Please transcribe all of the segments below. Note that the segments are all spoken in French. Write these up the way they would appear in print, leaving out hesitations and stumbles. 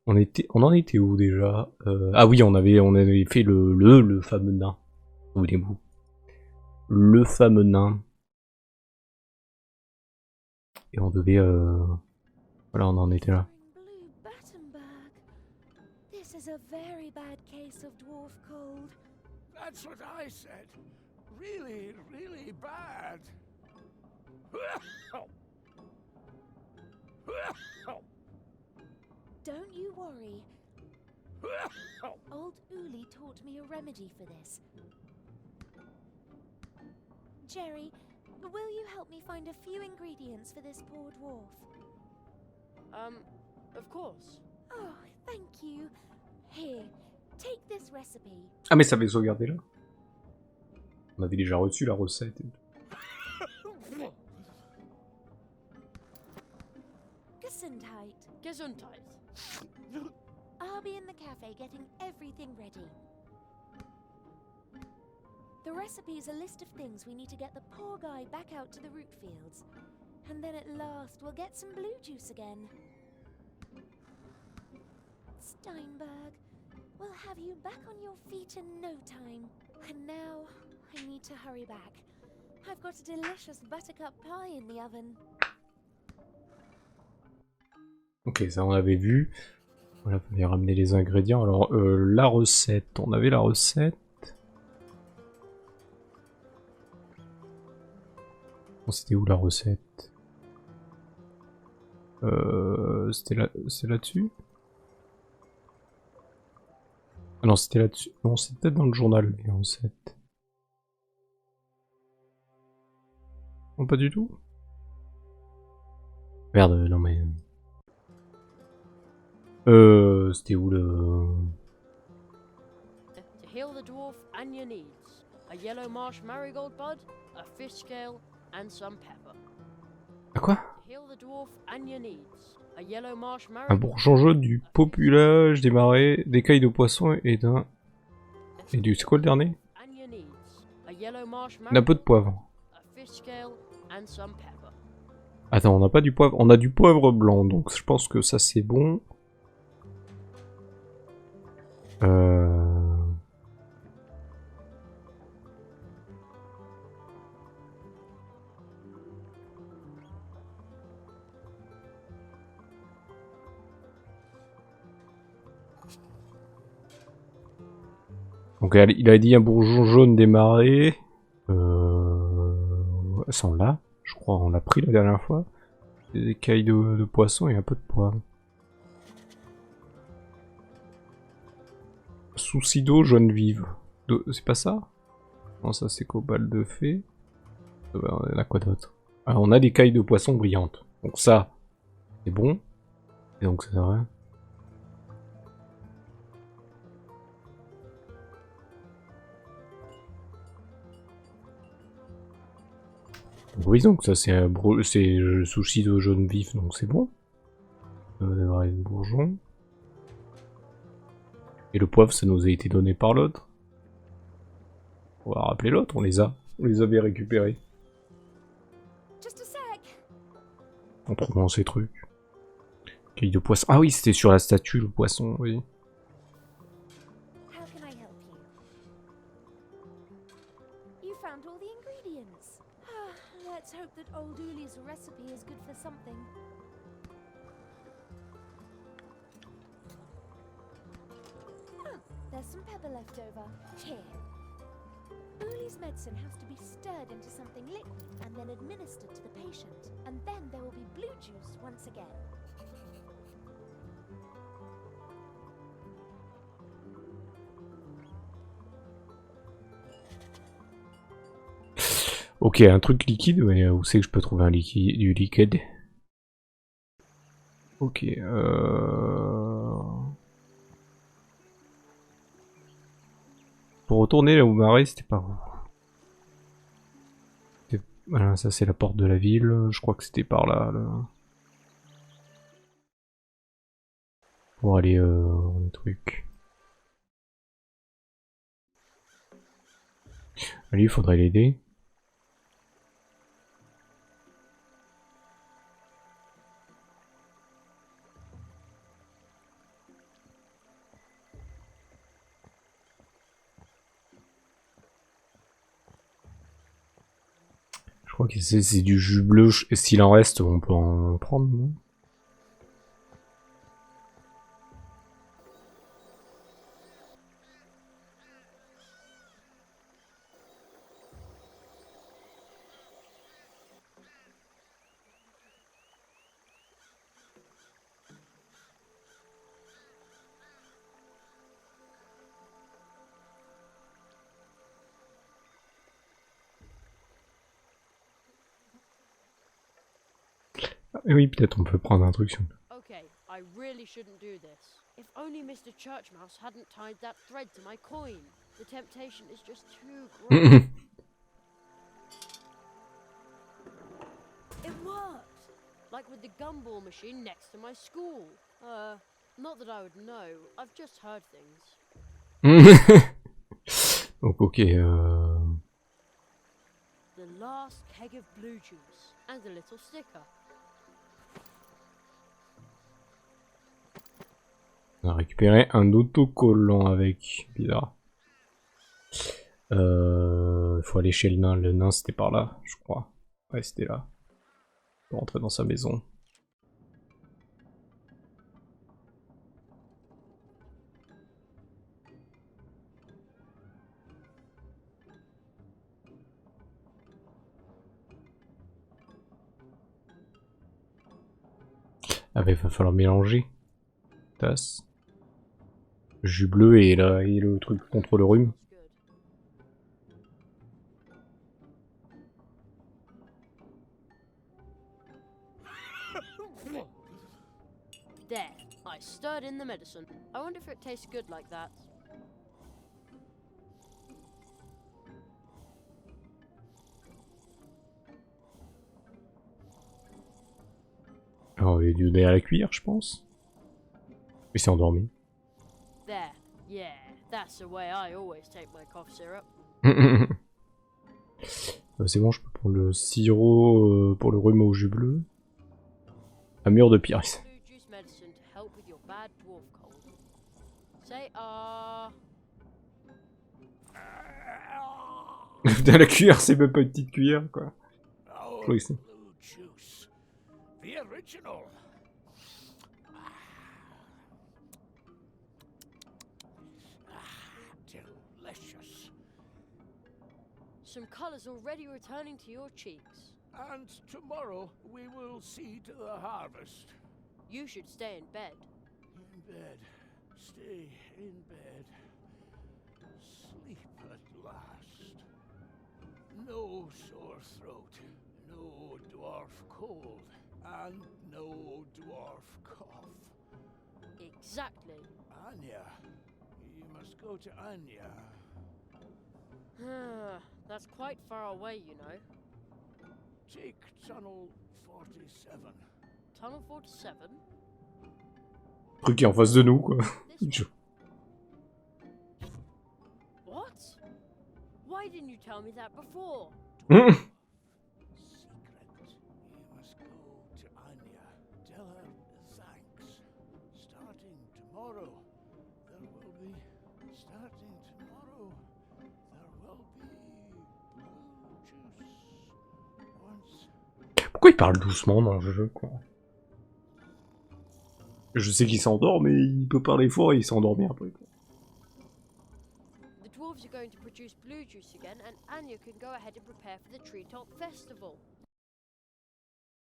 On en était où déjà? Ah oui, on avait fait le fameux nain. Souvenez-vous. Le fameux nain. Et on devait, voilà, on en était là. This is a very bad case of dwarf cold. That's what I said. Really, really bad. Don't you worry. Old Uli taught me a remedy for this. Jerry, will you help me find a few ingredients for this poor dwarf? Of course. Oh, thank you. Here, take this recipe. Ah mais ça avait sauvegardé là. On avait déjà reçu la recette. Gesundheit. Gesundheit. I'll be in the cafe getting everything ready. The recipe is a list of things we need to get the poor guy back out to the root fields. And then at last we'll get some blue juice again. Steinberg, we'll have you back on your feet in no time. And now, I need to hurry back. I've got a delicious buttercup pie in the oven. Ok, ça on avait vu. Voilà, on avait ramené les ingrédients. Alors, la recette. On avait la recette. Bon, c'était où la recette? C'était là, c'est là-dessus? Ah non, c'était là-dessus. Non, c'est peut-être dans le journal, les recettes. Non, pas du tout. Merde, non mais... c'était où le... To heal the dwarf and your needs. A yellow marsh marigold bud, a fish scale, and some pepper. Ah quoi? To heal the dwarf and your needs. A yellow marsh Un marigold. bourgeon jaune, du populage, des marais, des cailles de poisson et d'un... Et du... C'est quoi le dernier? And your needs. A yellow marsh Un peu de poivre. a fish scale, and some pepper. Attends, on n'a pas du poivre. On a du poivre blanc, donc je pense que ça c'est bon. Donc il a dit un bourgeon jaune des marais. Ça on l'a, je crois, on l'a pris la dernière fois. Des écailles de poisson et un peu de poivre. Souci d'eau jaune vive. C'est pas ça? Non, ça c'est cobalt de fée. On a quoi d'autre? Ah, on a des cailles de poisson brillantes. Donc ça, c'est bon. Et donc c'est vrai. Oui, donc ça c'est sushi de jaune vif, donc c'est bon. Le bourgeon. Et le poivre, ça nous a été donné par l'autre. On va rappeler l'autre, on les avait récupérés. En trouvant ces trucs. Caille de poisson. Ah oui, c'était sur la statue, le poisson, oui. Let's hope that old Uli's recipe is good for something. Oh, there's some pepper left over. Here. Uli's medicine has to be stirred into something liquid and then administered to the patient. And then there will be blue juice once again. Ok, un truc liquide, mais où c'est que je peux trouver un liquide, du liquide? Ok, Pour retourner là où marais, c'était par où? Voilà, ça c'est la porte de la ville, je crois que c'était par là. Pour aller le truc. Lui, il faudrait l'aider. crois que c'est du jus bleu. Et s'il en reste, on peut en prendre, non? Ah, oui, peut-être on peut prendre un truc sur... Okay, I really shouldn't do this. If only Mr. Churchmouse hadn't tied that thread to my coin. The temptation is just too great. It worked! Like with the gumball machine next to my school. Not that I would know. I've just heard things. Donc ok, The last keg of blue juice and a little sticker. on a récupéré un autocollant avec. Bizarre. Faut aller chez le nain. Le nain c'était par là, je crois. Ouais, c'était là. Faut rentrer dans sa maison. Ah bah il va falloir mélanger. Tasse. Jus bleu et, là, et le truc contre le rhume. There, I stirred in the medicine. I wonder if it tastes good like that. Alors il y a du lait à la cuillère, je pense. Il s'est endormi. There, yeah, that's the way I always take my cough syrup. C'est bon, je peux prendre le sirop pour le rhume au jus bleu. Un mur de pyrrhus. Blue juice medicine to help with your bad dwarf cold. Say ah. Putain, la cuillère, c'est même pas une petite cuillère, quoi. Oh, Oui, c'est- blue juice. The original. Delicious. Some colours already returning to your cheeks. And tomorrow we will see to the harvest. You should stay in bed. In bed. Stay in bed. Sleep at last. No sore throat. No dwarf cold. And no dwarf cough. Exactly. Anya. You must go to Anya. That's quite far away, you know. Take tunnel 47. Tunnel 47? Truc qui est en face de nous, quoi. This one? What? Why didn't you tell me that before? Secret. You must go to Anya. Tell her thanks. Starting tomorrow, there will be. Starting tomorrow, there will be blue juice. Once. Pourquoi il parle doucement dans le jeu, quoi? Je sais qu'il s'endort, mais il peut parler fort et il s'endormit après, quoi. The dwarves are going to produce blue juice again, and Anya can go ahead and prepare for the Treetop Festival.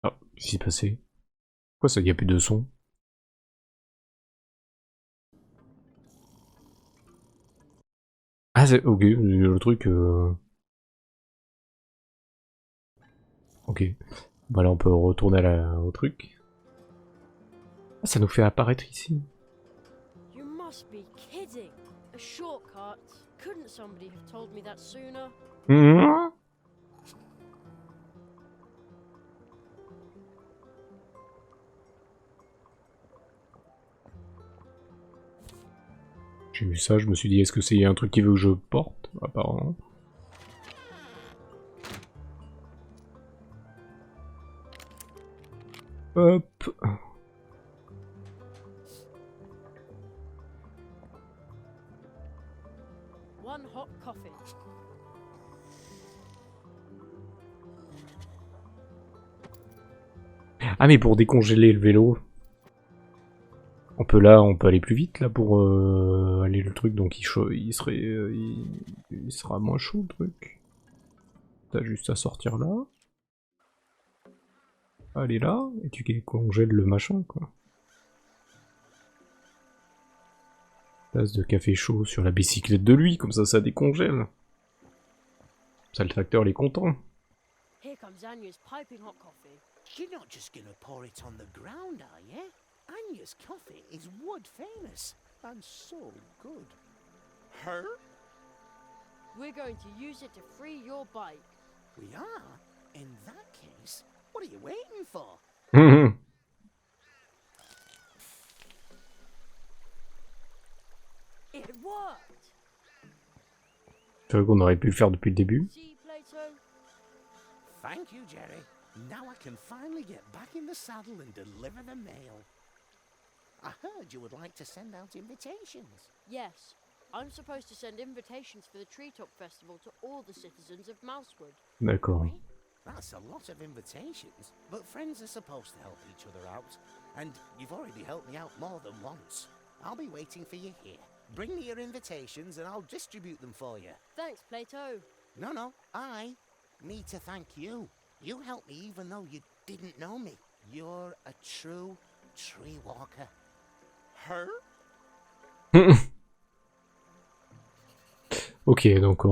Ah, qu'est-ce qui s'est passé? Pourquoi ça, y a plus de son? Ah, c'est... Ok, le truc... Ok. Bah là, on peut retourner au truc. Ah, ça nous fait apparaître ici. You must be kidding! A shortcut? Couldn't somebody have told me that sooner? Mmh. J'ai vu ça, je me suis dit, est-ce que c'est un truc qui veut que je porte? Apparemment. Hop. One hot coffee. Ah mais pour décongeler le vélo, on peut aller plus vite là pour aller le truc, donc il sera moins chaud le truc. T'as juste à sortir là. Aller là, et tu congèles le machin quoi. Tasse de café chaud sur la bicyclette de lui, comme ça décongèle. Ça le facteur il est content. Here comes Anya's piping hot coffee. You're not just gonna pour it on the ground, are you? Anya's coffee is wood famous and so good. Her? We're going to use it to free your bike. We are? In that case, what are you waiting for? It worked! Tu vois qu'on aurait pu le faire depuis le début. See, Plato? Thank you, Jerry. Now I can finally get back in the saddle and deliver the mail. I heard you would like to send out invitations. Yes. I'm supposed to send invitations for the Treetop Festival to all the citizens of Mousewood. D'accord. Right? That's a lot of invitations, but friends are supposed to help each other out. And you've already helped me out more than once. I'll be waiting for you here. Bring me your invitations and I'll distribute them for you. Thanks, Plato. No, I need to thank you. You helped me even though you didn't know me. You're a true tree walker. Her? Ok, donc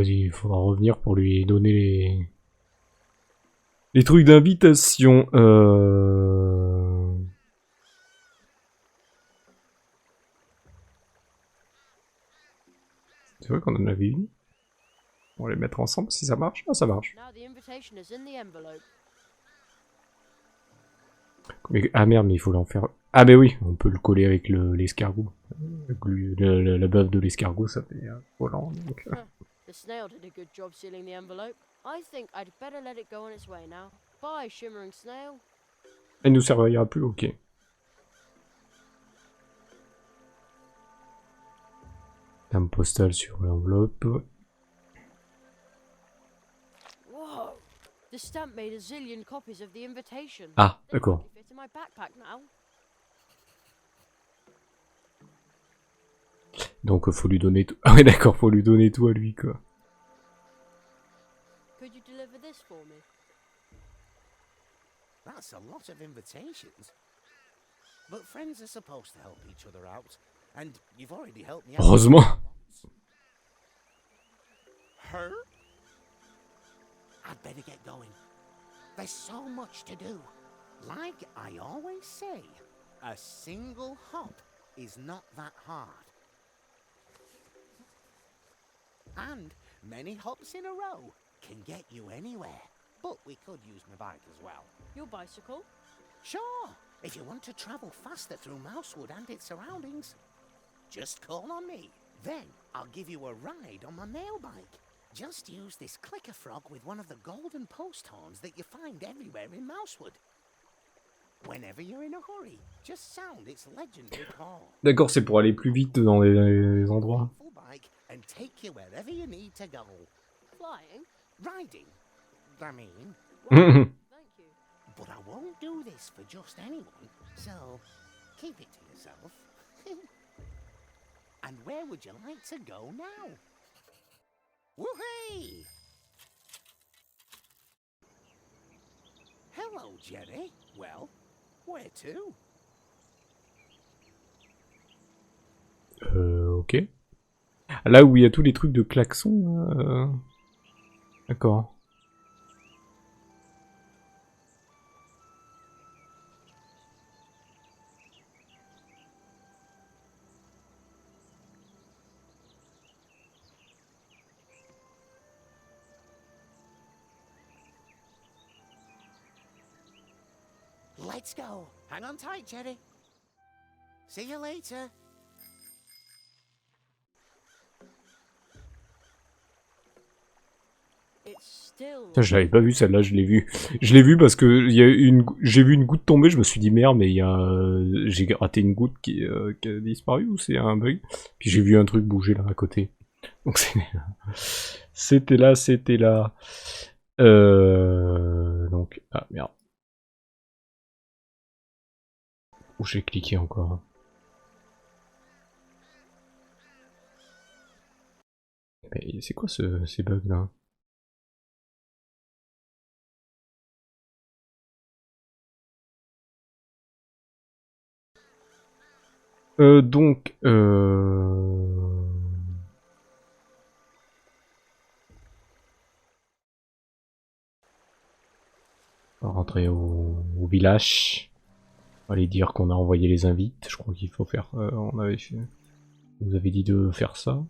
il faudra revenir pour lui donner les trucs d'invitation. C'est vrai qu'on en avait une. On va les mettre ensemble si ça marche. Ah, ça marche. Now the invitation is in the envelope. Mais, ah merde, mais il faut l'en faire... Ah mais oui, on peut le coller avec l'escargot. La bave de l'escargot, ça fait volant. Donc... The snail did a good job sealing the envelope. I think I'd better let it go on its way now. Bye, shimmering snail. Elle nous servira plus, ok. Dame postale sur l'enveloppe. Whoa! The stamp made a zillion copies of the invitation. Ah, They d'accord. probably fit in my backpack now. Donc faut lui donner tout. Ah ouais d'accord, faut lui donner tout à lui quoi. Could you deliver this for me? That's a lot of invitations. But friends are supposed to help each other out. And you've already helped me out. Heureusement. Her? I'd better get going. There's so much to do. Like I always say, a single hop is not that hard. And many hops in a row can get you anywhere. But we could use my bike as well. Your bicycle? Sure, if you want to travel faster through Mousewood and its surroundings. Just call on me. Then I'll give you a ride on my mail bike. Just use this clicker frog with one of the golden post horns that you find everywhere in Mousewood. Whenever you're in a hurry, just sound its legendary call. D'accord, c'est pour aller plus vite dans les endroits. Full bike and take you wherever you need to go. Flying? Riding, I mean. Thank you. But I won't do this for just anyone, so keep it to yourself. And where would you like to go now? Woohoo! Hello, Jerry. Well, where to? Ok. Là où il y a tous les trucs de klaxon. D'accord. Let's go. Hang on tight, Jerry. See you later. It's still. Je l'avais pas vu celle-là, je l'ai vue. Je l'ai vue parce que j'ai vu une goutte tomber, je me suis dit merde, mais j'ai raté une goutte qui a disparu ou c'est un bug. Puis j'ai vu un truc bouger là à côté. Donc c'était là. Donc ah merde. Où j'ai cliqué encore. Mais c'est quoi ces bugs là? Donc, on va rentrer au village. On va aller dire qu'on a envoyé les invites. Je crois qu'il faut faire. On avait fait. On vous avait dit de faire ça.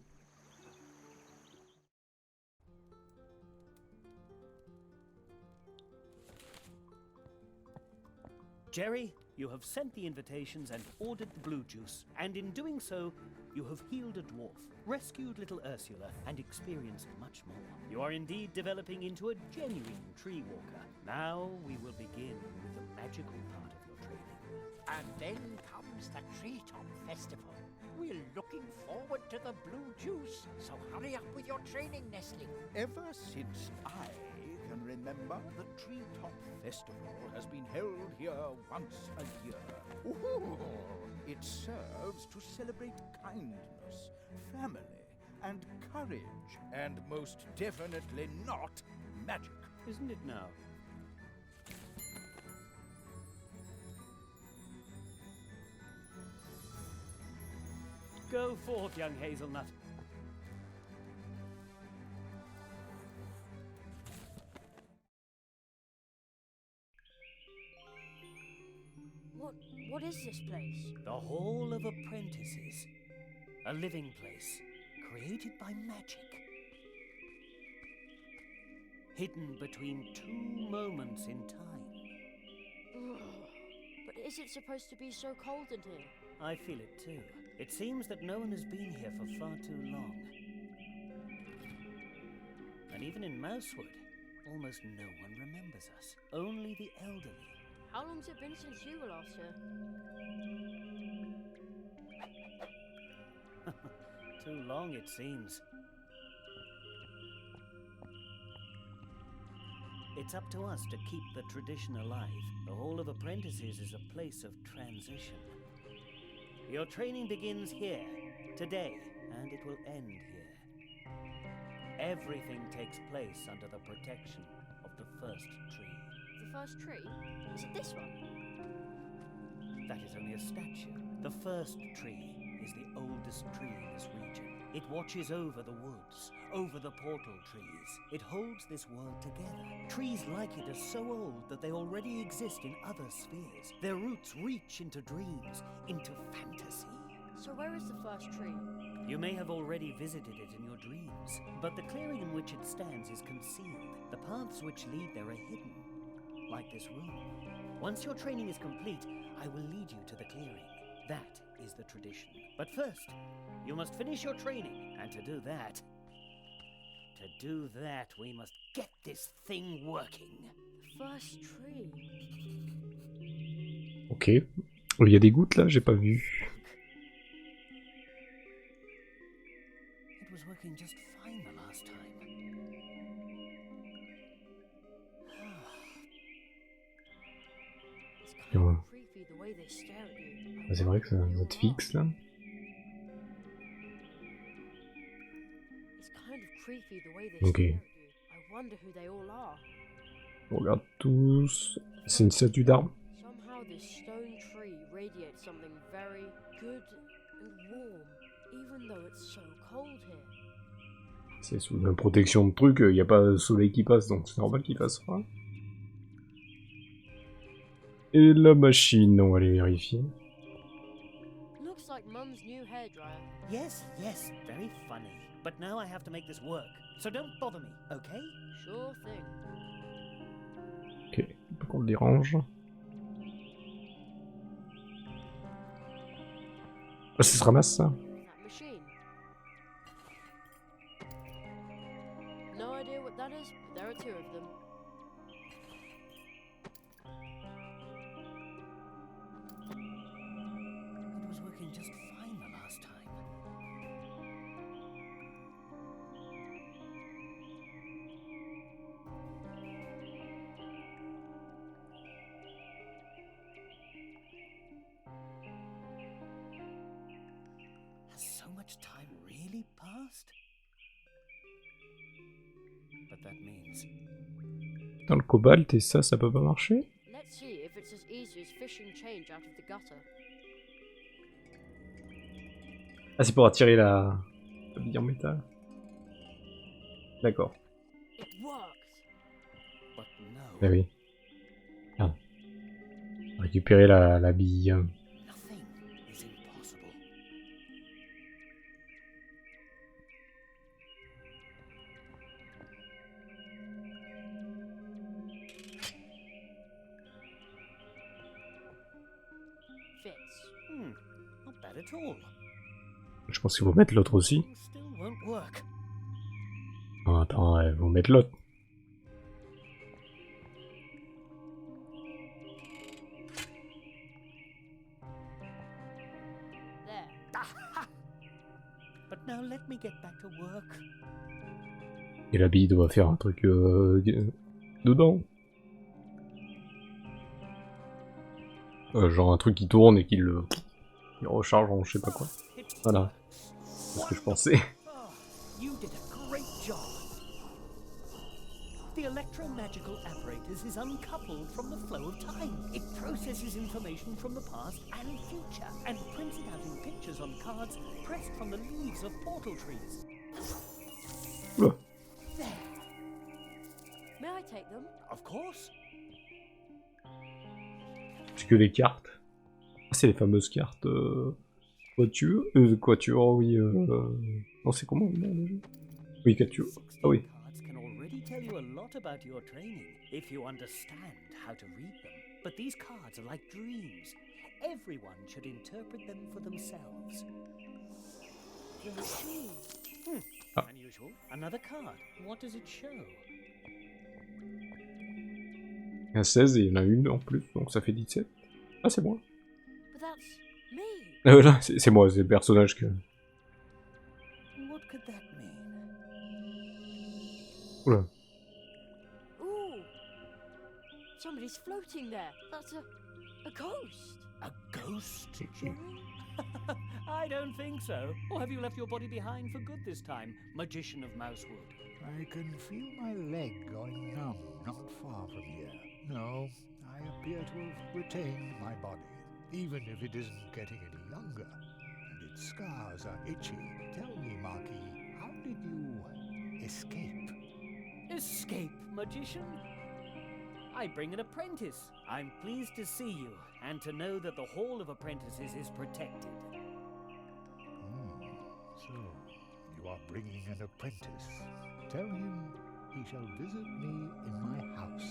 Jerry, you have sent the invitations and ordered the blue juice, and in doing so, you have healed a dwarf, rescued little Ursula, and experienced much more. You are indeed developing into a genuine tree walker. Now we will begin with the magical part of your training. And then comes the Treetop Festival. We're looking forward to the blue juice, so hurry up with your training, Nestling. Ever since I can remember, the Treetop Festival has been held here once a year. Ooh, it serves to celebrate kindness, family, and courage, and most definitely not magic. Isn't it now? Go forth, young hazelnut. What is this place? The Hall of Apprentices. A living place, created by magic. Hidden between two moments in time. But is it supposed to be so cold in here? I feel it too. It seems that no one has been here for far too long. And even in Mousewood, almost no one remembers us. Only the elderly. How long's it been since you were last here? Too long, it seems. It's up to us to keep the tradition alive. The Hall of Apprentices is a place of transition. Your training begins here, today, and it will end here. Everything takes place under the protection of the first tree. The first tree? Is it this one? That is only a statue. The first tree is the oldest tree in this region. It watches over the woods, over the portal trees. It holds this world together. Trees like it are so old that they already exist in other spheres. Their roots reach into dreams, into fantasy. So where is the first tree? You may have already visited it in your dreams, but the clearing in which it stands is concealed. The paths which lead there are hidden, like this room. Once your training is complete, I will lead you to the clearing. That is the tradition. But first, you must finish your training, and to do that, we must get this thing working. The first tree. Ok. Oh, il y a des gouttes là, j'ai pas vu. It was working just fine the last time. It's kind Ouais. of creepy the way they stare at you. Ah, c'est vrai que ça doit être fixe là. It's kind of creepy the way they Ok. stare at you. I wonder who they all are. On regarde tous. C'est une statue d'arbre. Somehow this stone tree radiates something very good and warm, even though it's so cold here. C'est sous la protection de truc, il n'y a pas de soleil qui passe, donc c'est normal qu'il fasse froid. Et la machine, on va aller vérifier. Looks like Mum's new hairdryer. Yes, very funny. But now I have to make this work, so don't bother me, okay? Sure thing. Ok, pas qu'on le dérange. Ah, ça se ramasse ça? That machine. No idea what that is, but there are two of them. It was working just fine the last time. that means. Dans le cobalt et ça peut pas marcher? Let's see if it's as easy as fishing change out of the gutter. Ah, c'est pour attirer la bille en métal. D'accord. It worked. But no, Ah oui. Merde. Récupérer la bille. nothing is impossible. Fits. Not bad at all. Je pense qu'il faut mettre l'autre aussi. Things still won't work. Oh, attends, ouais, faut mettre l'autre. There. But now let me get back to work. Et la bille doit faire un truc dedans. Genre un truc qui tourne et qui le recharge en je sais pas quoi. Voilà. C'est ce que je pensais. Oh, you did a great job. The electromagical apparatus is uncoupled from the flow of time. It processes information from the past and future and prints it out in pictures on cards pressed from the leaves of portal trees. Oula. There. May I take them? Of course. C'est que les cartes. Ah, c'est les fameuses cartes Quatuor. Quatuor, oui. Non, c'est comment le nom déjà? Oui, Quatuor. Ah oui. Cards can already tell you a lot about your training if you understand how to read them. But these cards are like dreams. Everyone should interpret them for themselves. Ah. Unusual. Another card. What does it show? Il y en a 16 et il y en a une en plus, donc ça fait 17. Ah, c'est moi. But that's me. Ah, voilà, c'est moi, c'est le personnage que... What could that mean? Oula. Ooh. Somebody's floating there. That's a ghost. A ghost, Jerry? I don't think so. Or have you left your body behind for good this time, Magician of Mousewood? I can feel my leg going numb not far from here. No, I appear to have retained my body, even if it isn't getting any younger, and its scars are itchy. Tell me, Marquis, how did you escape? Escape, Magician? I bring an apprentice. I'm pleased to see you, and to know that the Hall of Apprentices is protected. So, you are bringing an apprentice. Tell him he shall visit me in my house.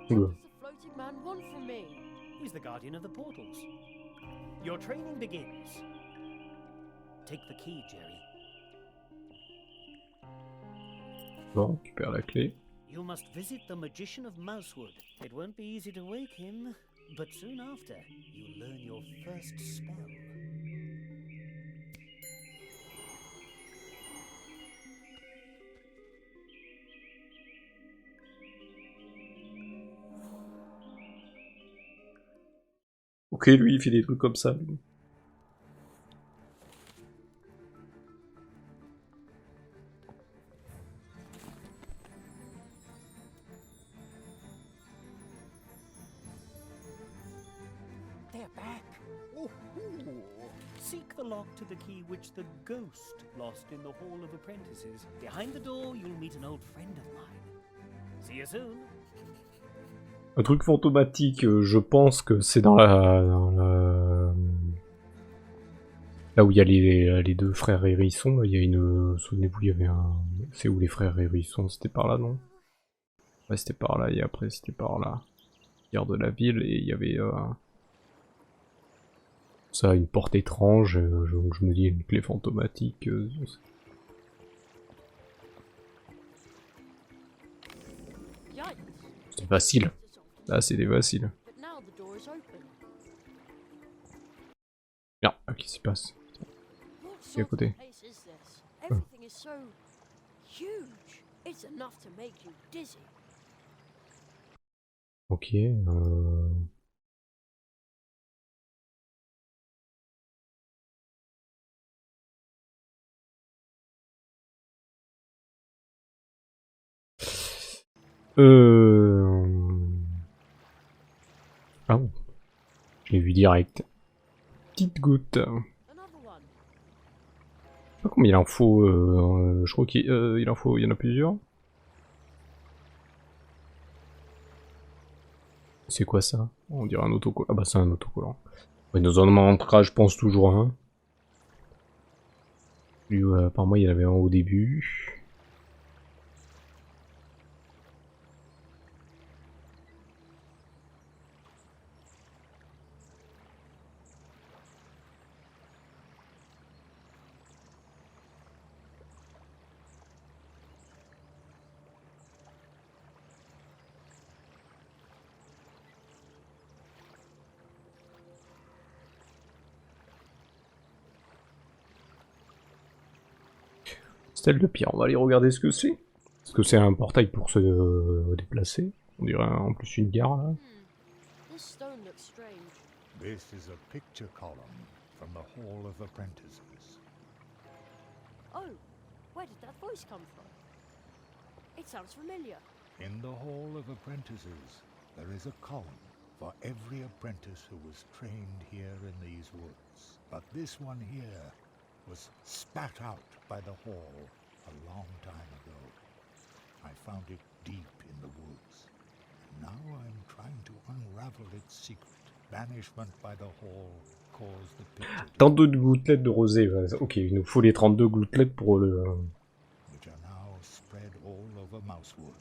Oula. What does the floating man want from me? He's the guardian of the portals. Your training begins. Take the key, Jerry. Bon, on récupère la clé. You must visit the Magician of Mousewood. It won't be easy to wake him, but soon after, you learn your first spell. Ok, lui, il fait des trucs comme ça. Lui. They're back. Ooh. Seek the lock to the key which the ghost lost in the Hall of Apprentices. Behind the door, you'll meet an old friend of mine. See you soon. Un truc fantomatique, je pense que c'est dans la... Là où il y a les deux frères hérissons, là, il y a une... Souvenez-vous, il y avait un... C'est où les frères hérissons? C'était par là, non? Ouais, c'était par là, et après c'était par là. Gare de la ville, et il y avait... Ça, une porte étrange, donc je me dis une clé fantomatique. Yikes. C'est facile. Là, c'était facile. But now the door is open. Bien, qu'est-ce qui se passe? What à sort of côté. place is this? Everything is so huge. It's enough to make you dizzy. Ok, Ah bon. Je l'ai vu direct. Petite goutte. Another one. Je sais pas combien il en faut. Je crois qu'il il en faut. Il y en a plusieurs. C'est quoi ça? On dirait un autocollant. Ah bah c'est un autocollant. Il nous en manquera, je pense, toujours un. Lui, par moi, il y en avait un au début. Stèle de pierre, on va aller regarder ce que c'est. Est-ce que c'est un portail pour se déplacer? On dirait en plus une gare là. This stone looks strange. This is a picture column from the Hall of Apprentices. Oh, where did that voice come from? It sounds familiar. In the Hall of Apprentices, there is a column for every apprentice who was trained here in these woods. But this one here was spat out by the hall a long time ago. I found it deep in the woods. Now I'm trying to unravel its secret. Banishment by the hall caused the picture to 32 gouttelettes de rosée. Ouais. Ok, il nous faut les 32 gouttelettes pour le... which are now spread all over Mousewood.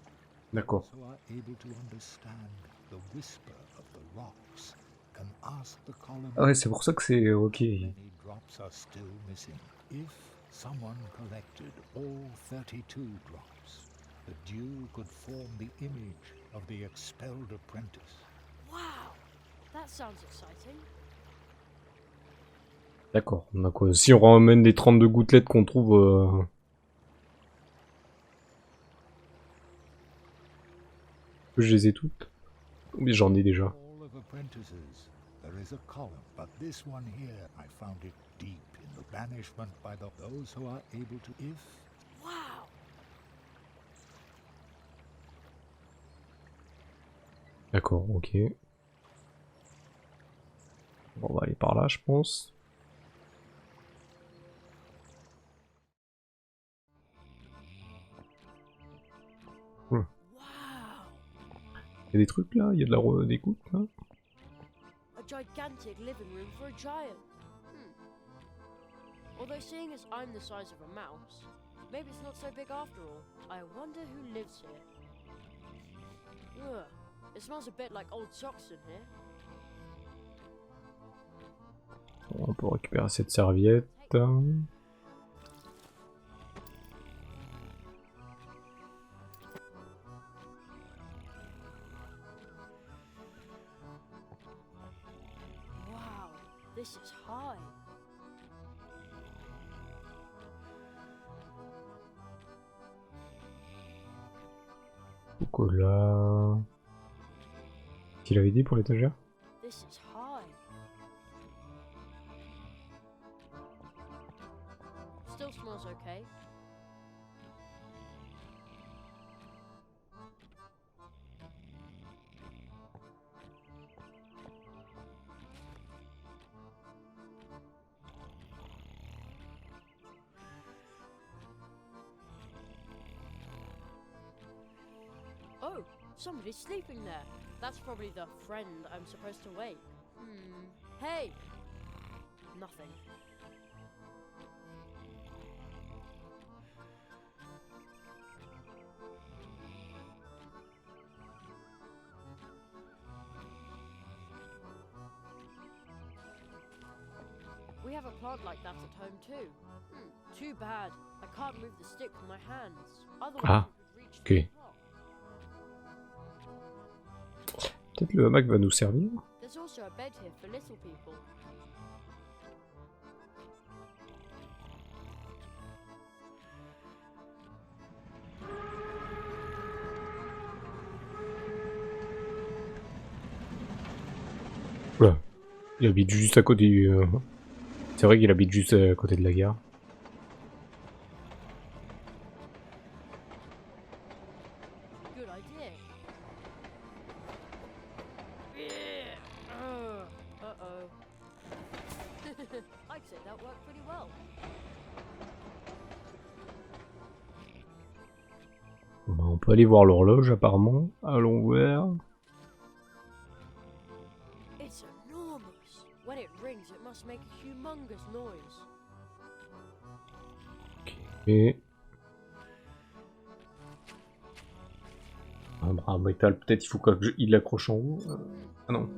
D'accord. So are able to understand the whisper of the rocks. Can ask the column Ah ouais, c'est pour ça que c'est... Ok. many drops are still missing. If someone collected all 32 drops, the dew could form the image of the expelled apprentice. Wow, that sounds exciting. D'accord. Donc, si on ramène les 32 gouttelettes qu'on trouve... Je les ai toutes. Mais j'en ai déjà. All of apprentices, there is a column, but this one here, I found it deep in the banishment by those who are able to. If Wow. D'accord, ok. Bon, on va aller par là, je pense. Wow. Il y a des trucs là, il y a de la des gouttes là. A gigantic living room for a giant. Although seeing as I'm the size of a mouse, maybe it's not so big after all. I wonder who lives here. Ugh. It smells a bit like old socks in here. On peut récupérer cette serviette. Wow, this is high. Chocolat. Qu'il avait dit pour l'étagère? This is high. Still smells okay. Oh, somebody's sleeping there. That's probably the friend I'm supposed to wake. Hey! Nothing. We have a plant like that at home too. Too bad. I can't move the stick with my hands. Otherwise Ah, it would reach okay. the top. Peut-être le hamac va nous servir. There's also a bed here for little people. Oula. Il habite juste à côté du... C'est vrai qu'il habite juste à côté de la gare. good idea. Uh-oh. I'd say that worked pretty well. Bon, bah, on peut aller voir l'horloge apparemment. Allons voir. It's enormous. When it rings, it must make a humongous noise. Et un bras en métal, peut-être il faut qu'il l'accroche en haut. Ah non.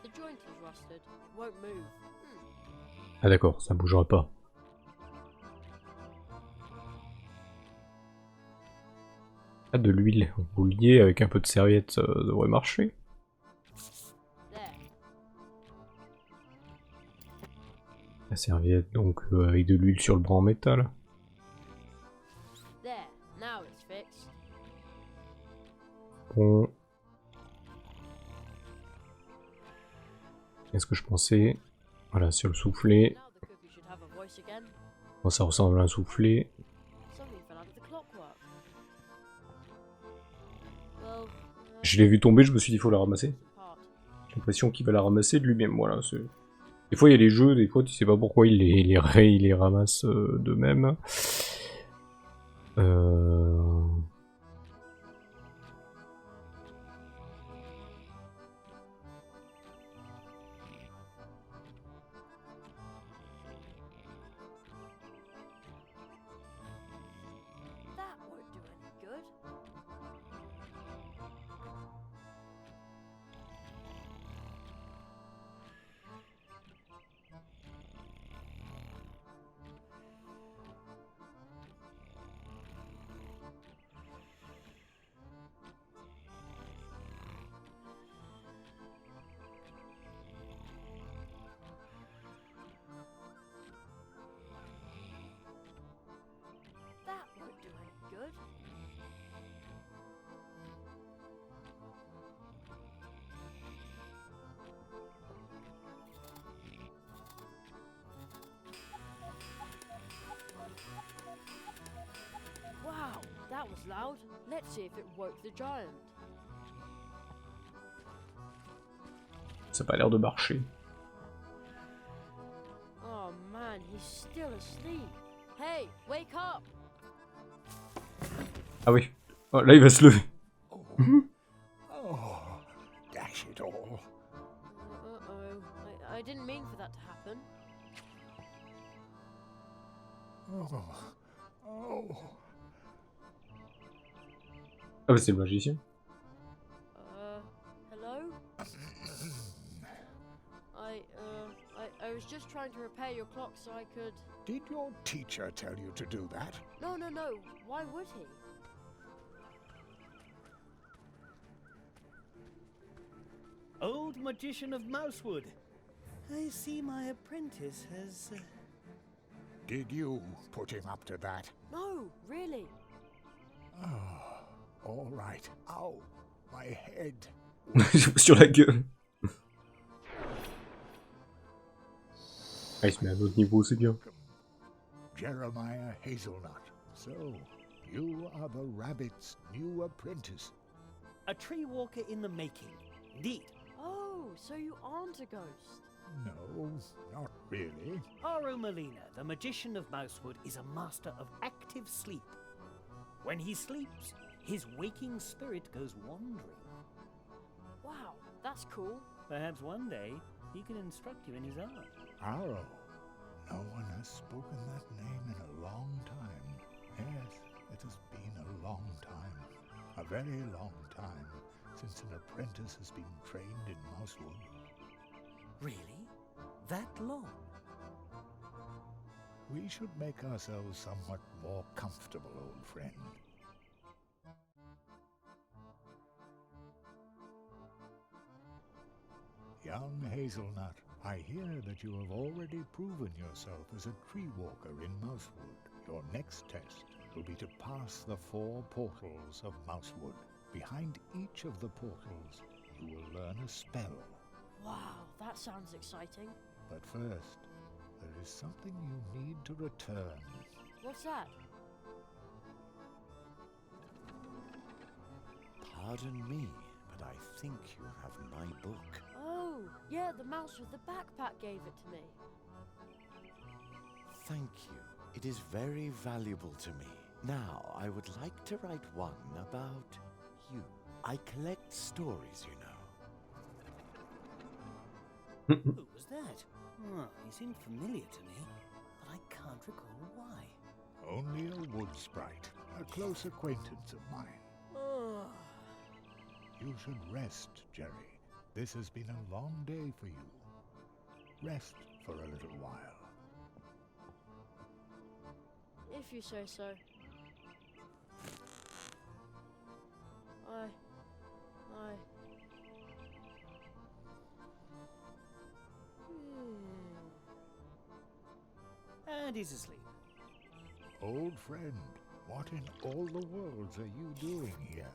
The joint is rusted. Won't move. Ah d'accord, ça bougera pas. Ah, de l'huile. Vous liez avec un peu de serviette, ça devrait marcher. There. La serviette, donc avec de l'huile sur le bras en métal. There. Now it's fixed. Bon. Qu'est-ce que je pensais? Voilà, sur le soufflet. Now the cookie should have a voice again. Bon, ça ressemble à un soufflet. Something fell out of the clockwork. Well, Je l'ai vu tomber, je me suis dit, il faut la ramasser. part. J'ai l'impression qu'il va la ramasser de lui-même. Voilà. Des fois, il y a des jeux, des fois, tu sais pas pourquoi il les ramasse d'eux-mêmes. That won't do any good. That won't do any good. Wow, that was loud. Let's see if it woke the giant. Ça a pas l'air de marcher. Oh man, he's still asleep. Hey, wake up! Ah oui. Oh, là, il va se lever. Oh, dash it all. Uh-oh. I didn't mean for that to happen. Oh, oh. Ah bah c'est le magicien. Hello? I was just trying to repair your clock so I could... Did your teacher tell you to do that? No. Why would he? Old magician of Mousewood. I see my apprentice has... Did you put him up to that? No, really. All right. Ow, my head. Sur la gueule. Ah, il se met à notre niveau, c'est bien. Jeremiah Hazelnut. So, you are the rabbit's new apprentice. A tree walker in the making. Indeed. Oh, so you aren't a ghost. No, not really. Haru Molina, the magician of Mousewood, is a master of active sleep. When he sleeps, his waking spirit goes wandering. Wow, that's cool. Perhaps one day he can instruct you in his art. Arrow. No one has spoken that name in a long time. Yes, it has been a long time. A very long time since an apprentice has been trained in Mousewood. Really? That long? We should make ourselves somewhat more comfortable, old friend. Young Hazelnut, I hear that you have already proven yourself as a tree walker in Mousewood. Your next test will be to pass the 4 portals of Mousewood. Behind each of the portals, you will learn a spell. Wow, that's sounds exciting. But first, there is something you need to return. What's that? Pardon me, but I think you have my book. Oh, yeah, the mouse with the backpack gave it to me. Thank you. It is very valuable to me. Now, I would like to write one about you. I collect stories, you know. Who was that? Oh, he seemed familiar to me, but I can't recall why. Only a wood sprite, a close acquaintance of mine. Oh. You should rest, Jerry. This has been a long day for you. Rest for a little while. If you say so. I... And he's asleep. Old friend, what in all the worlds are you doing here?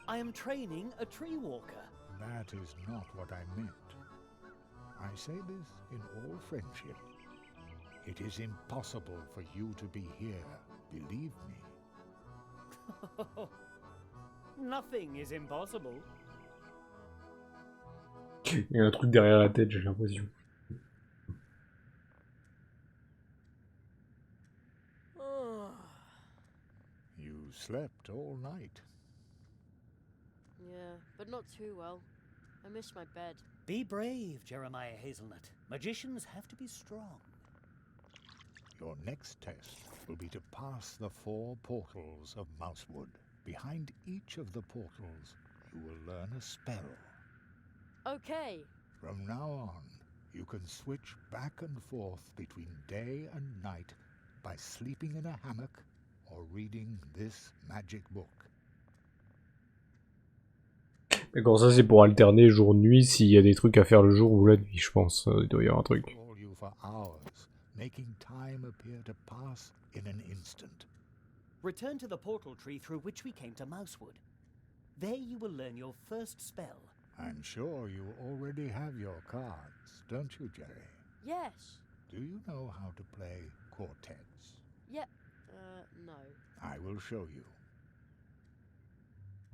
I am training a tree walker. That is not what I meant. I say this in all friendship. It is impossible for you to be here, believe me. Nothing is impossible. Il y a un truc derrière la tête, j'ai l'impression. You slept all night. Yeah, but not too well. I miss my bed. Be brave, Jeremiah Hazelnut. Magicians have to be strong. Your next test will be to pass the 4 portals of Mousewood. Behind each of the portals, you will learn a spell. Okay. From now on, you can switch back and forth between day and night by sleeping in a hammock or reading this magic book. D'accord, ça c'est pour alterner jour-nuit s'il y a des trucs à faire le jour ou la nuit, je pense. Il doit y avoir un truc. Call you for hours, making time appear to pass in an instant. Return to the portal tree through which we came to Mousewood. There you will learn your first spell. I'm sure you already have your cards, don't you, Jerry? Yes. Do you know how to play quartets? Yeah. No. I will show you.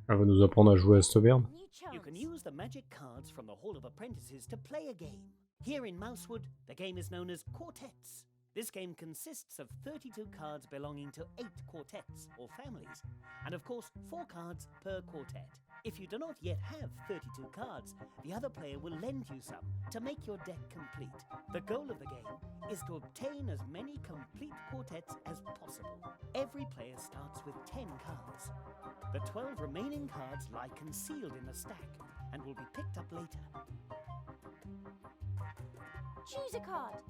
Elle va nous apprendre à jouer à cette merde. New chance. You can use the magic cards from the Hall of Apprentices to play a game. Here in Mousewood, the game is known as quartets. This game consists of 32 cards belonging to 8 quartets, or families, and of course 4 cards per quartet. If you do not yet have 32 cards, the other player will lend you some to make your deck complete. The goal of the game is to obtain as many complete quartets as possible. Every player starts with 10 cards. The 12 remaining cards lie concealed in a stack and will be picked up later. Choose a card.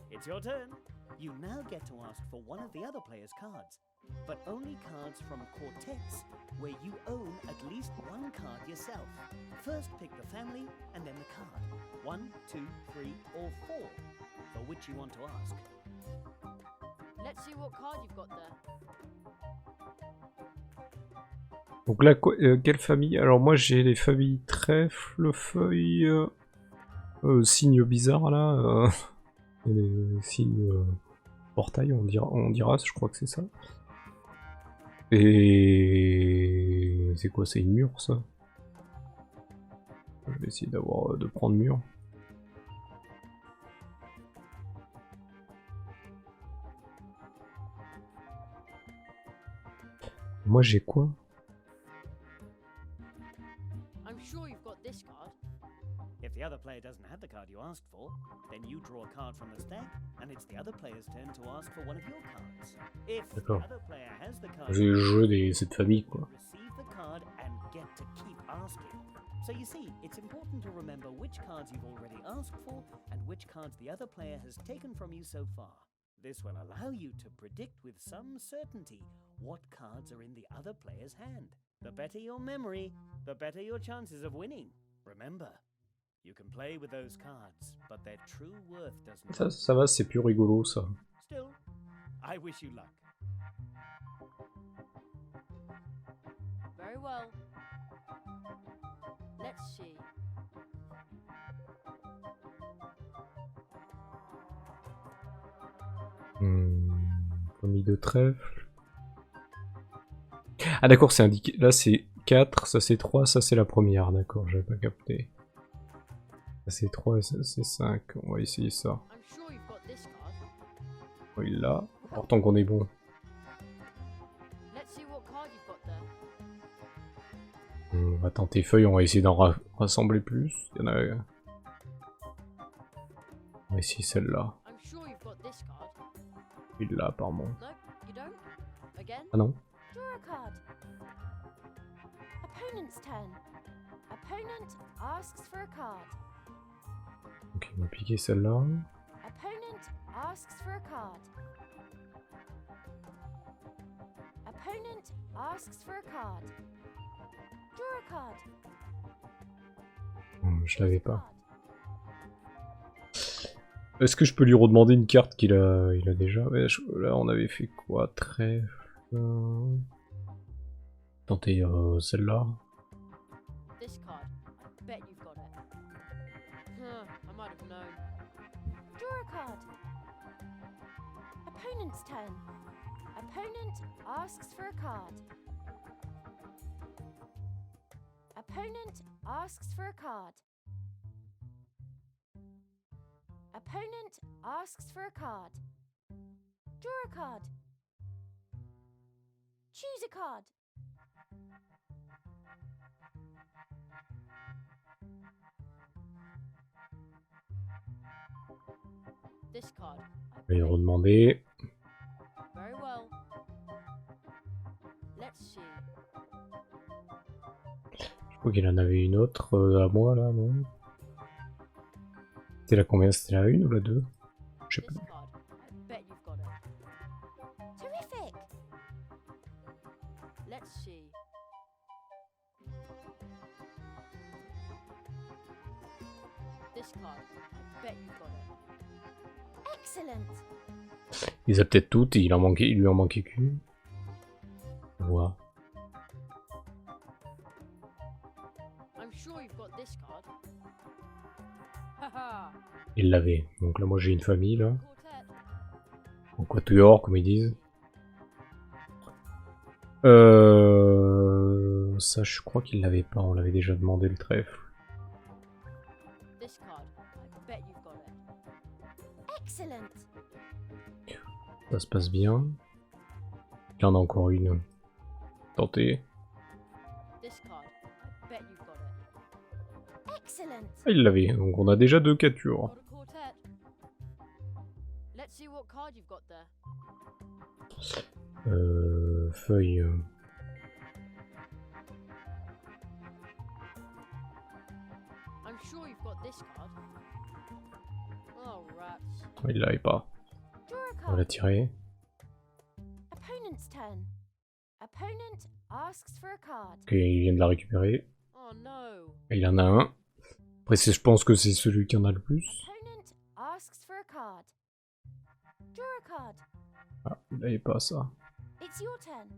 It's your turn. You now get to ask for one of the other player's cards, but only cards from quartets where you own at least 1 card yourself. First pick the family and then the card. 1, 2, 3, or 4, for which you want to ask. Let's see what card you've got there. Donc là, quelle famille? Alors moi j'ai les familles trèfle, feuille, signes bizarres là, les signes portail on dira, je crois que c'est ça. Et c'est quoi, c'est une mûre ça? Je vais essayer de prendre mûre. Moi j'ai quoi? I'm sure you've got this card. If the other player doesn't have the card you asked for, then you draw a card from the stack, and it's the other player's turn to ask for one of your cards. If the D'accord. other player has the card, J'ai le jeu de cette famille you quoi. receive the card and get to keep asking. So you see, it's important to remember which cards you've already asked for and which cards the other player has taken from you so far. This will allow you to predict with some certainty what cards are in the other player's hand. The better your memory, the better your chances of winning. Remember, you can play with those cards, but their true worth doesn't. Ça va, c'est plus rigolo ça. Still, I wish you luck. Very well. Let's see. Famille de trèfle. Ah d'accord, c'est indiqué. Là c'est 4, ça c'est 3, ça c'est la première, d'accord, j'avais pas capté. Ça c'est 3 et ça c'est 5, on va essayer ça. I'm sure you've got this card. Oh, il l'a. Alors tant qu'on est bon. Let's see what card you've got there. On va tenter feuilles, on va essayer d'en rassembler plus. Il y en a... On va essayer celle-là. I'm sure you've got this card. Il l'a apparemment. No, you don't? Again? Ah non. Draw a card. Opponent's turn. Opponent asks for a card. Ok, on va piquer celle-là. Opponent asks for a card. Opponent asks for a card. Draw a card. Je l'avais pas. Est-ce que je peux lui redemander une carte qu'il a, il a déjà? Ouais, là on avait fait quoi? Trèfle. Tenter celle-là. This card. I bet you've got it. Huh, I might have known. Draw a card. Opponent's turn. Opponent asks for a card. Opponent asks for a card. Opponent asks for a card. Draw a card. Choose a card. This card. Je vais lui redemander. Very well. Let's see. Je crois qu'il en avait une autre à moi là, non? C'était la combien? C'était la 1 ou la 2? Je sais This pas. card. I bet you've got it. Terrific! Let's see. This card. I bet you've got it. Excellent! Il les a peut-être toutes et il lui en manquait qu'une. Voilà. I'm sure you've got this card. Haha. Il l'avait. Donc là moi j'ai une famille là. Quartet. En quatuor comme ils disent. Ça je crois qu'il l'avait pas, on l'avait déjà demandé le trèfle. This card. I bet you've got it. Excellent! Ça se passe bien. Il y en a encore une. Tentez. This card. I bet you've got it. Excellent! Ah, il l'avait. Donc on a déjà 2 quatuors. Got a quartet. Let's see what card you've got there. Feuille. I'm sure you've got this card. Oh, rats. Il l'avait pas. Draw a On va card. la tirer. Opponent's turn. Opponent asks for a card. Ok, il vient de la récupérer. Oh no. Et il en a un. Après je pense que c'est celui qui en a le plus. Opponent asks for a card. Draw a card. Ah, il l'avait pas ça. It's your turn.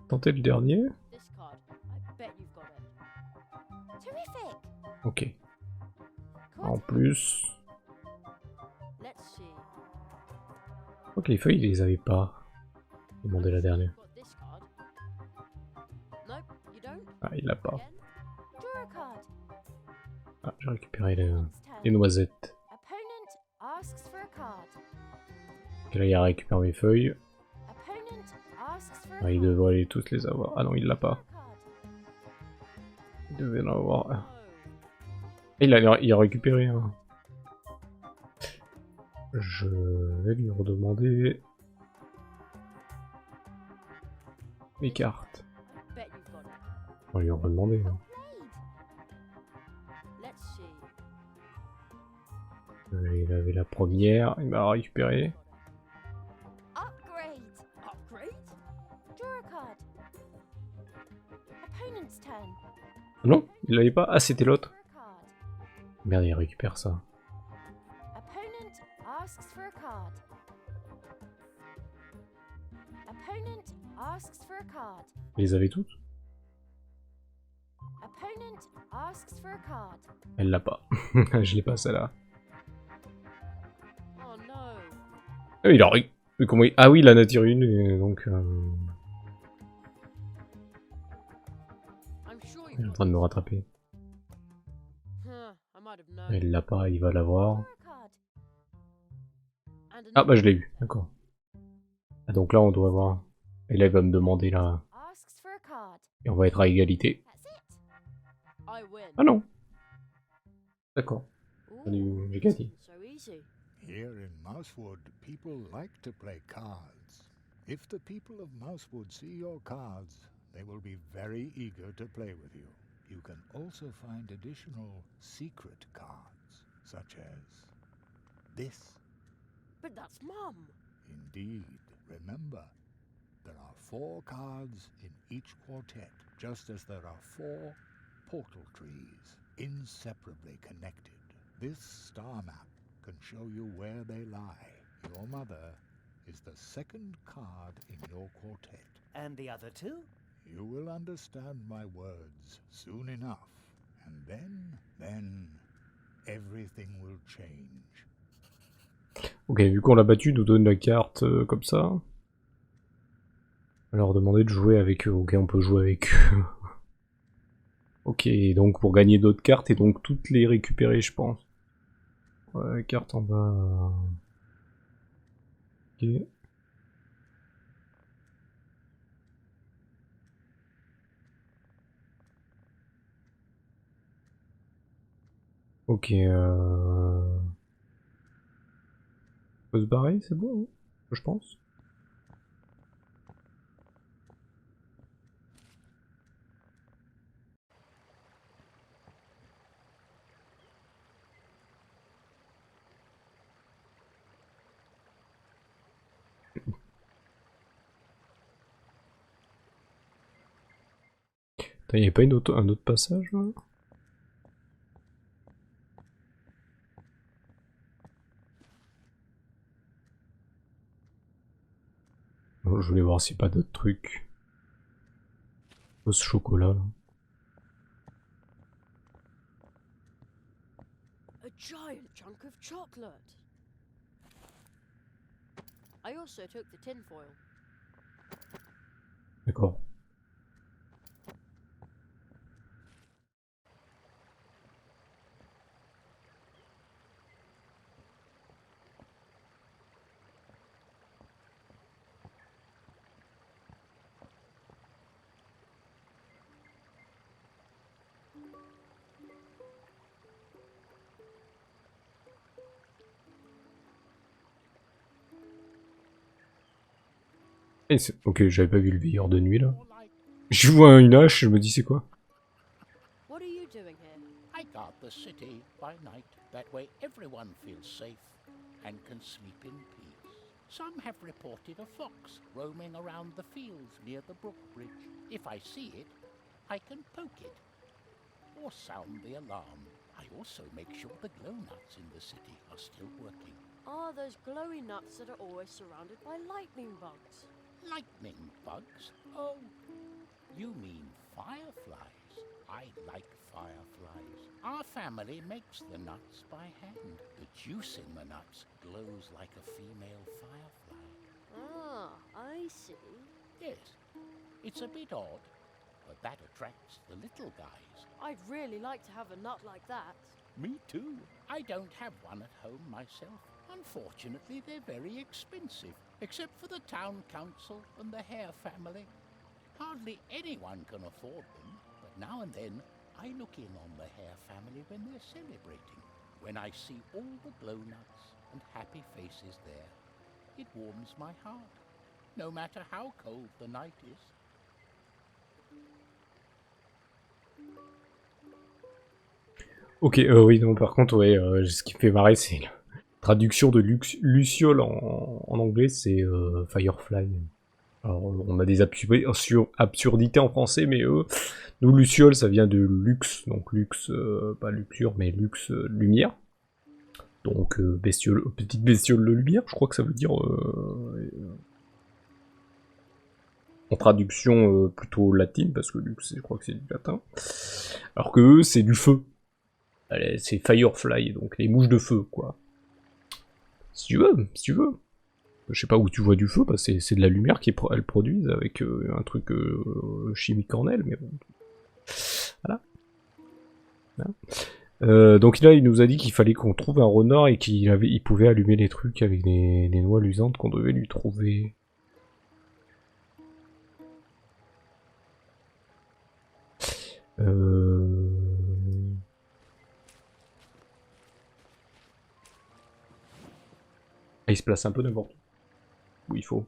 Tentez le dernier. This card. I bet you've got it. Terrific! Ok. En Quartet. plus. Let's see. Ok, les feuilles, il les avait pas. Demandez la dernière. You've got this card. Nope, you don't. Ah, il l'a pas. Again. Draw a card. Ah, j'ai récupéré les Opponent's turn. noisettes. Opponent asks for a card. Ok, là, il a récupéré mes feuilles. Opponent asks for a Ah, il card. devrait les tous les avoir. Ah non, il l'a pas. Draw a card. Il devait en avoir. No. Il a récupéré un. Je vais lui redemander mes cartes. I bet you've got it. On va lui redemander. Hein. Played. Let's see. Il avait la première, il m'a récupéré. Upgrade. Upgrade? Draw a card. Opponent's turn. Non, il l'avait pas. Ah, c'était l'autre. For a card. Merde, il récupère ça. Opponent asks for a card. Opponent asks for a card. Il les avait toutes. Opponent asks for a card. Elle l'a pas. Je l'ai pas celle-là. Ah, il a... Comment il... Ah oui, la nature une, et donc... I'm sure Il est you en train de me rattraper. I might have known. Il l'a pas, il va l'avoir. For a card. And Ah bah je l'ai another eu, d'accord. Ah, donc là on doit voir. Et là il va me demander là. Asks for a card. Et on va être à égalité. That's it. I win. Ah non. D'accord. Ooh, J'ai this gagné. isn't so easy. Here in Mousewood, people like to play cards. If the people of Mousewood see your cards, they will be very eager to play with you. You can also find additional secret cards, such as this. But that's Mum. Indeed. Remember, there are 4 cards in each quartet, just as there are 4 portal trees, inseparably connected. This star map can show you where they lie. Your mother is the 2nd card in your quartet. And the other 2? You will understand my words soon enough, and then, everything will change. Ok, vu qu'on l'a battu, il nous donne la carte comme ça. On va leur demander de jouer avec eux. Ok, on peut jouer avec eux. Ok, donc pour gagner d'autres cartes et donc toutes les récupérer, je pense. Ouais, carte en bas. Ok. Ok, faut se barrer, c'est bon, hein, je pense. Il n'y avait pas un autre passage là? Non, je voulais voir s'il n'y a pas d'autres trucs. Ce chocolat là. A giant chunk of chocolate. I also took the tinfoil. D'accord. Ok, j'avais pas vu le veilleur de nuit là. Je vois une hache, je me dis c'est quoi? What are you doing here? I guard the city by night. That way everyone feels safe and can sleep in peace. Some have reported a fox roaming around the fields near the brook bridge. If I see it, I can poke it or sound the alarm. I also make sure the glow nuts in the city are still working. Ah, those glowy nuts that are always surrounded by lightning bugs. Lightning bugs? Oh, you mean fireflies. I like fireflies. Our family makes the nuts by hand. The juice in the nuts glows like a female firefly. Ah, I see. Yes, it's a bit odd, but that attracts the little guys. I'd really like to have a nut like that. Me too. I don't have one at home myself. Unfortunately, they're very expensive, except for the town council and the Hare family. Hardly anyone can afford them, but now and then I look in on the Hare family when they're celebrating. When I see all the glow nuts and happy faces there, it warms my heart, no matter how cold the night is. Ok, oui, non, par contre, ouais, ce qui me fait marrer, c'est la traduction de Luciole en anglais, c'est Firefly. Alors, on a des absurdités en français, mais nous, Luciole, ça vient de luxe, donc luxe, pas luxure, mais luxe, lumière. Donc, bestiole, petite bestiole de lumière, je crois que ça veut dire... en traduction plutôt latine, parce que luxe, je crois que c'est du latin. Alors que eux, c'est du feu. C'est Firefly, donc les mouches de feu, quoi. Si tu veux, si tu veux. Je sais pas où tu vois du feu, parce que c'est de la lumière qu'elles produisent avec un truc chimique en elles, mais bon. Voilà. Donc là, il nous a dit qu'il fallait qu'on trouve un renard et il pouvait allumer les trucs avec des noix luisantes qu'on devait lui trouver. Il se place un peu n'importe où il faut.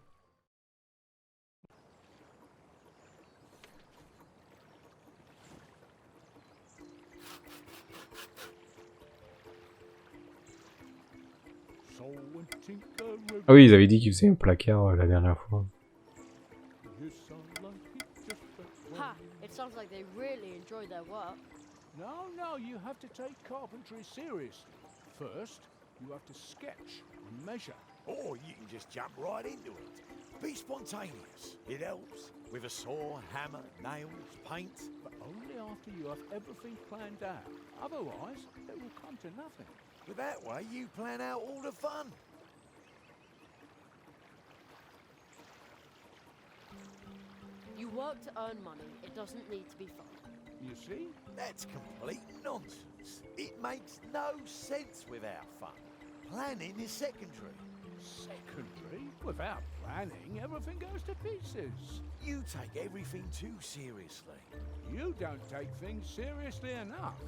Ah oui, ils avaient dit qu'ils faisaient un placard la dernière fois. Ha! It sounds like they really enjoy their work. No, you have to take carpentry seriously. First, you have to sketch and measure. Or you can just jump right into it. Be spontaneous. It helps. With a saw, hammer, nails, paint. But only after you have everything planned out. Otherwise, it will come to nothing. But that way you plan out all the fun. You work to earn money. It doesn't need to be fun. You see? That's complete nonsense. It makes no sense without fun. Planning is secondary. Secondary? Without planning, everything goes to pieces. You take everything too seriously. You don't take things seriously enough.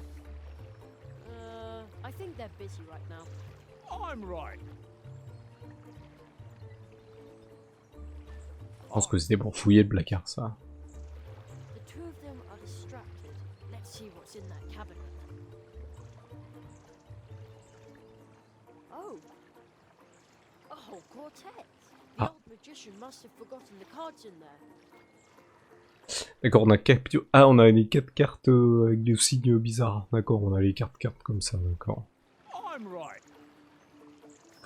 I think they're busy right now. I'm right. Je pense que c'était pour fouiller le placard, ça. The two of them are distracted. Let's see what's in that cabinet. Oh. A whole quartet. The Ah. old magician must have forgotten the cards in there. D'accord, on a capturé. Ah, on a les 4 cartes avec des signes bizarres. D'accord, on a les cartes comme ça, d'accord. I'm right.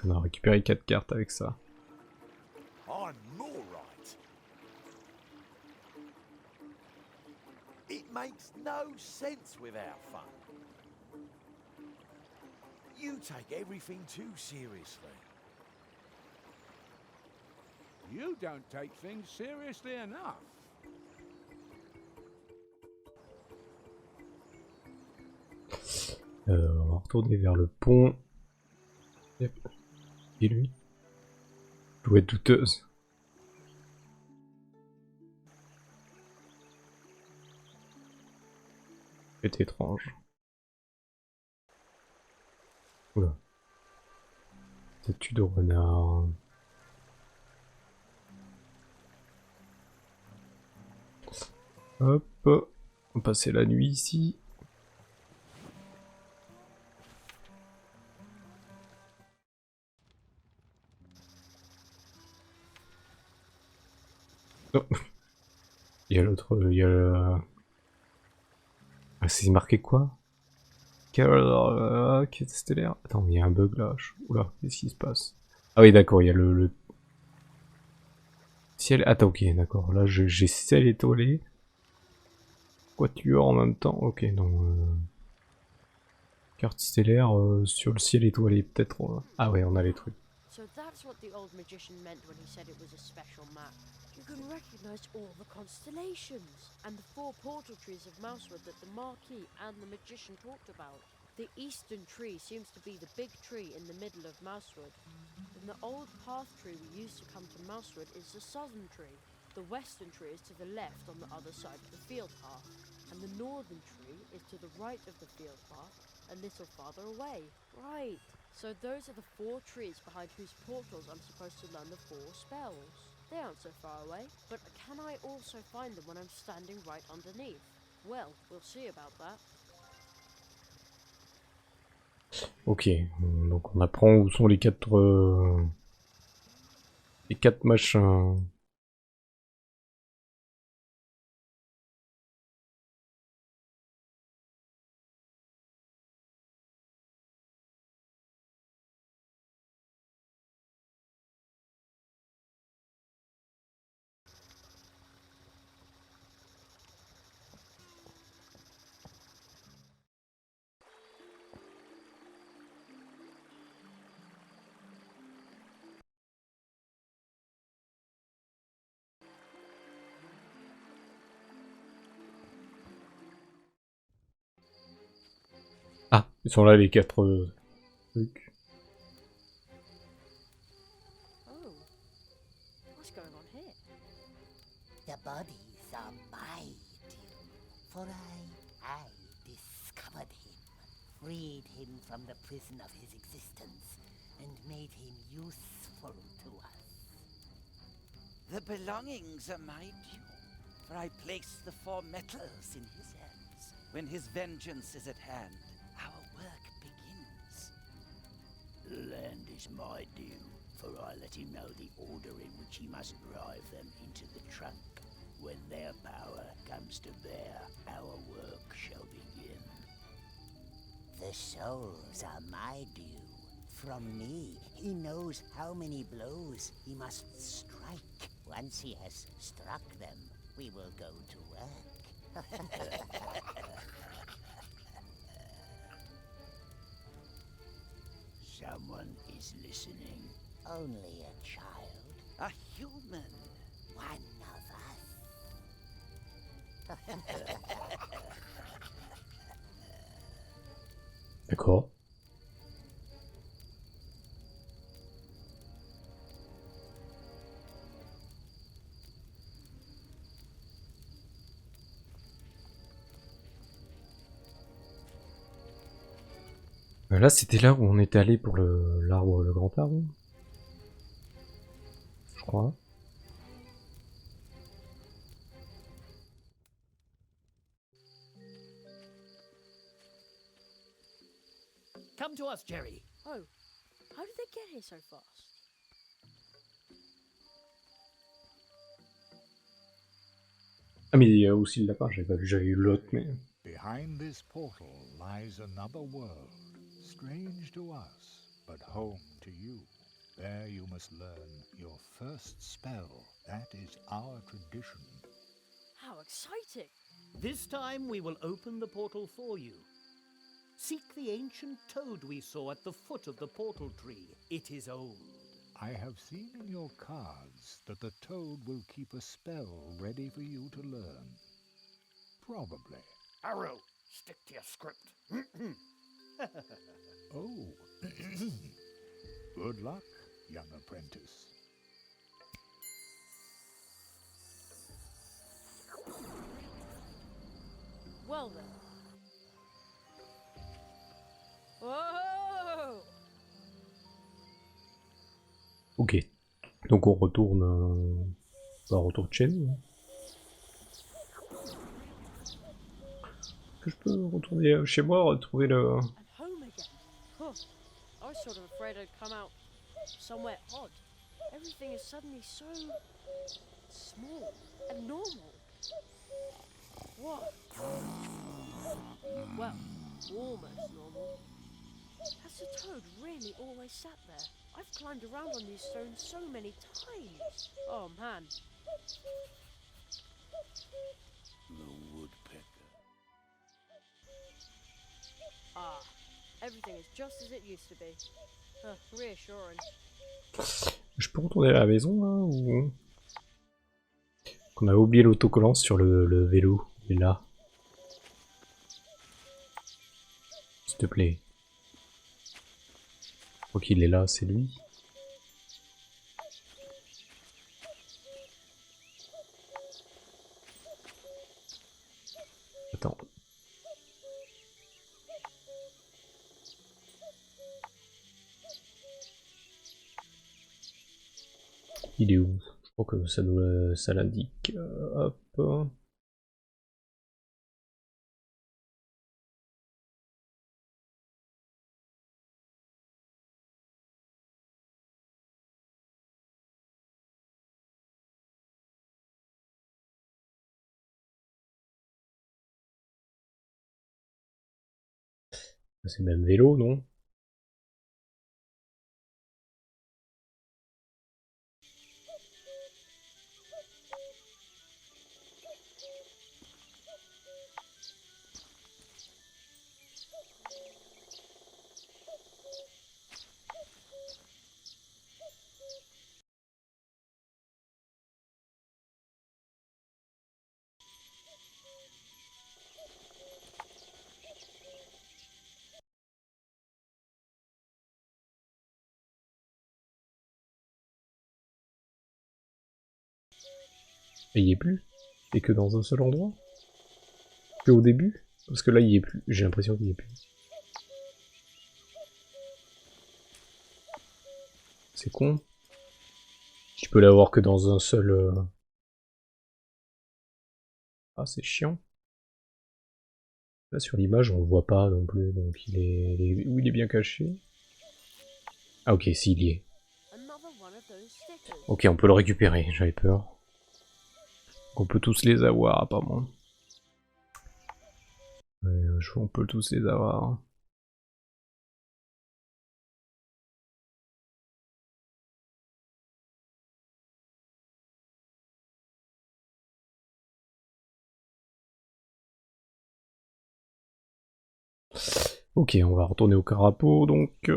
On a récupéré 4 cartes avec ça. I'm more right. It makes no sense without fun. You take everything too seriously. You don't take things seriously enough. On va retourner vers le pont. Yep. Et lui doit être douteuse. C'est étrange. Oula. Statue de renard. Hop. On va passer la nuit ici. Oh. Il y a l'autre, il y a le... Ah, c'est marqué quoi? Quête stellaire. Attends, il y a un bug là. Oula, qu'est-ce qui se passe? Ah oui, d'accord, il y a le... Ciel... Attends, ok, d'accord. Là, j'ai ciel étoilé. Quatuor en même temps. Ok, non. Carte stellaire sur le ciel étoilé, peut-être. Ah ouais, on a les trucs. So that's what the old magician meant when he said it was a special map. You can recognize all the constellations and the 4 portal trees of Mousewood that the Marquis and the magician talked about. The eastern tree seems to be the big tree in the middle of Mousewood. And the old path tree we used to come to Mousewood is the southern tree. The western tree is to the left on the other side of the field path. And the northern tree is to the right of the field path, a little farther away. Right. So those are the 4 trees behind whose portals I'm supposed to learn the 4 spells. They aren't so far away, but can I also find them when I'm standing right underneath? Well, we'll see about that. Ok, donc on apprend où sont les 4 machins. Ah, ils sont là les 4 trucs. Oh, what's going on here? The bodies are my due, for I discovered him, freed him from the prison of his existence, and made him useful to us. The belongings are my due, for I placed the 4 metals in his hands. When his vengeance is at hand, our work begins. The land is my due, for I let him know the order in which he must drive them into the trunk. When their power comes to bear, our work shall begin. The souls are my due. From me, he knows how many blows he must strike. Once he has struck them, we will go to work. Someone is listening. Only a child, A human. one of us. D'accord. Là, c'était là où on était allé pour l'arbre, le grand arbre. Je crois. Come to us, Jerry. Oh, how did they get here so fast? Ah, mais il y a aussi le lapin, j'avais pas vu, j'avais eu l'autre, mais. Behind this portal lies another world, strange to us, but home to you. There you must learn your first spell. That is our tradition. How exciting! This time we will open the portal for you. Seek the ancient toad we saw at the foot of the portal tree. It is old. I have seen in your cards that the toad will keep a spell ready for you to learn. Probably. Arrow, stick to your script. Oh. Good luck, young apprentice. Well then. Whoa! Ok. Donc on retourne. On retourne chez nous. Est-ce que je peux retourner chez moi, retrouver le. And home again. Huh. I was sort of afraid I'd come out somewhere odd. Everything is suddenly so small and normal. What? Well, almost normal. Has the toad really always sat there? I've climbed around on these stones so many times. Oh man. The woodpecker. Ah, everything is just as it used to be. Reassuring. Je peux retourner à la maison là ou. On a oublié l'autocollant sur le vélo. Il est là. S'il te plaît. Je crois qu'il est là, c'est lui. Attends. Il est où? Je crois que ça l'indique. Hop. C'est même vélo, non? Et il y est plus. Et que dans un seul endroit. Que au début. Parce que là, il y est plus. J'ai l'impression qu'il y est plus. C'est con. Tu peux l'avoir que dans un seul... Ah, c'est chiant. Là, sur l'image, on le voit pas non plus. Donc, il est... Où il est bien caché. Ah, ok, si, il y est. Ok, on peut le récupérer. J'avais peur. On peut tous les avoir, apparemment. On peut tous les avoir. Ok, on va retourner au carapaud, donc...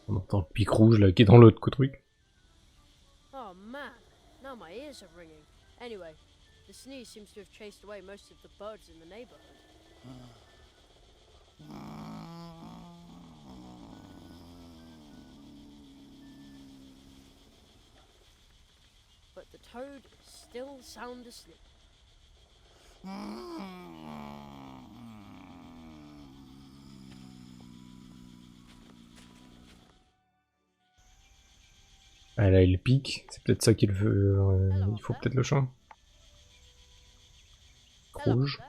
On entend le pic rouge, là, qui est dans l'autre truc. Oh man, now my ears are ringing. Anyway, the sneeze seems to have chased away most of the birds in the neighborhood. But the toad is still sound asleep. Ah là, il pique. C'est peut-être ça qu'il veut... il faut peut-être le chat. Rouge.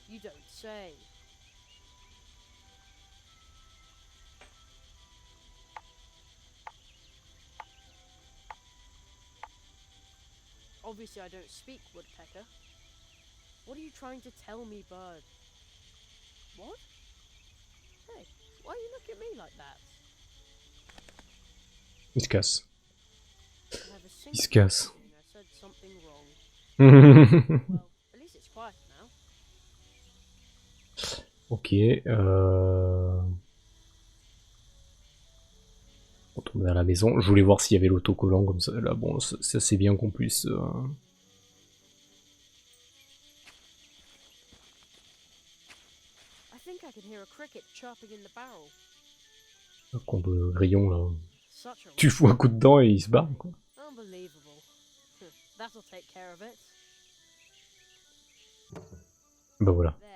You don't say. Obviously I don't speak, woodpecker. What are you trying to tell me, bird? What? Hey, why you look at me like that? Il se casse. I have a Il se single casse. feeling I said something wrong. Well, at least it's quiet now. Ok, on retourne à la maison. Je voulais voir s'il y avait l'autocollant comme ça. Là, bon, ça c'est bien qu'on puisse... I think I can hear a cricket chirping in the barrel. Qu'on le grillon, là. Such a Tu fous un coup dedans et il se barre, quoi. unbelievable. That'll take care of it. Bah voilà. There.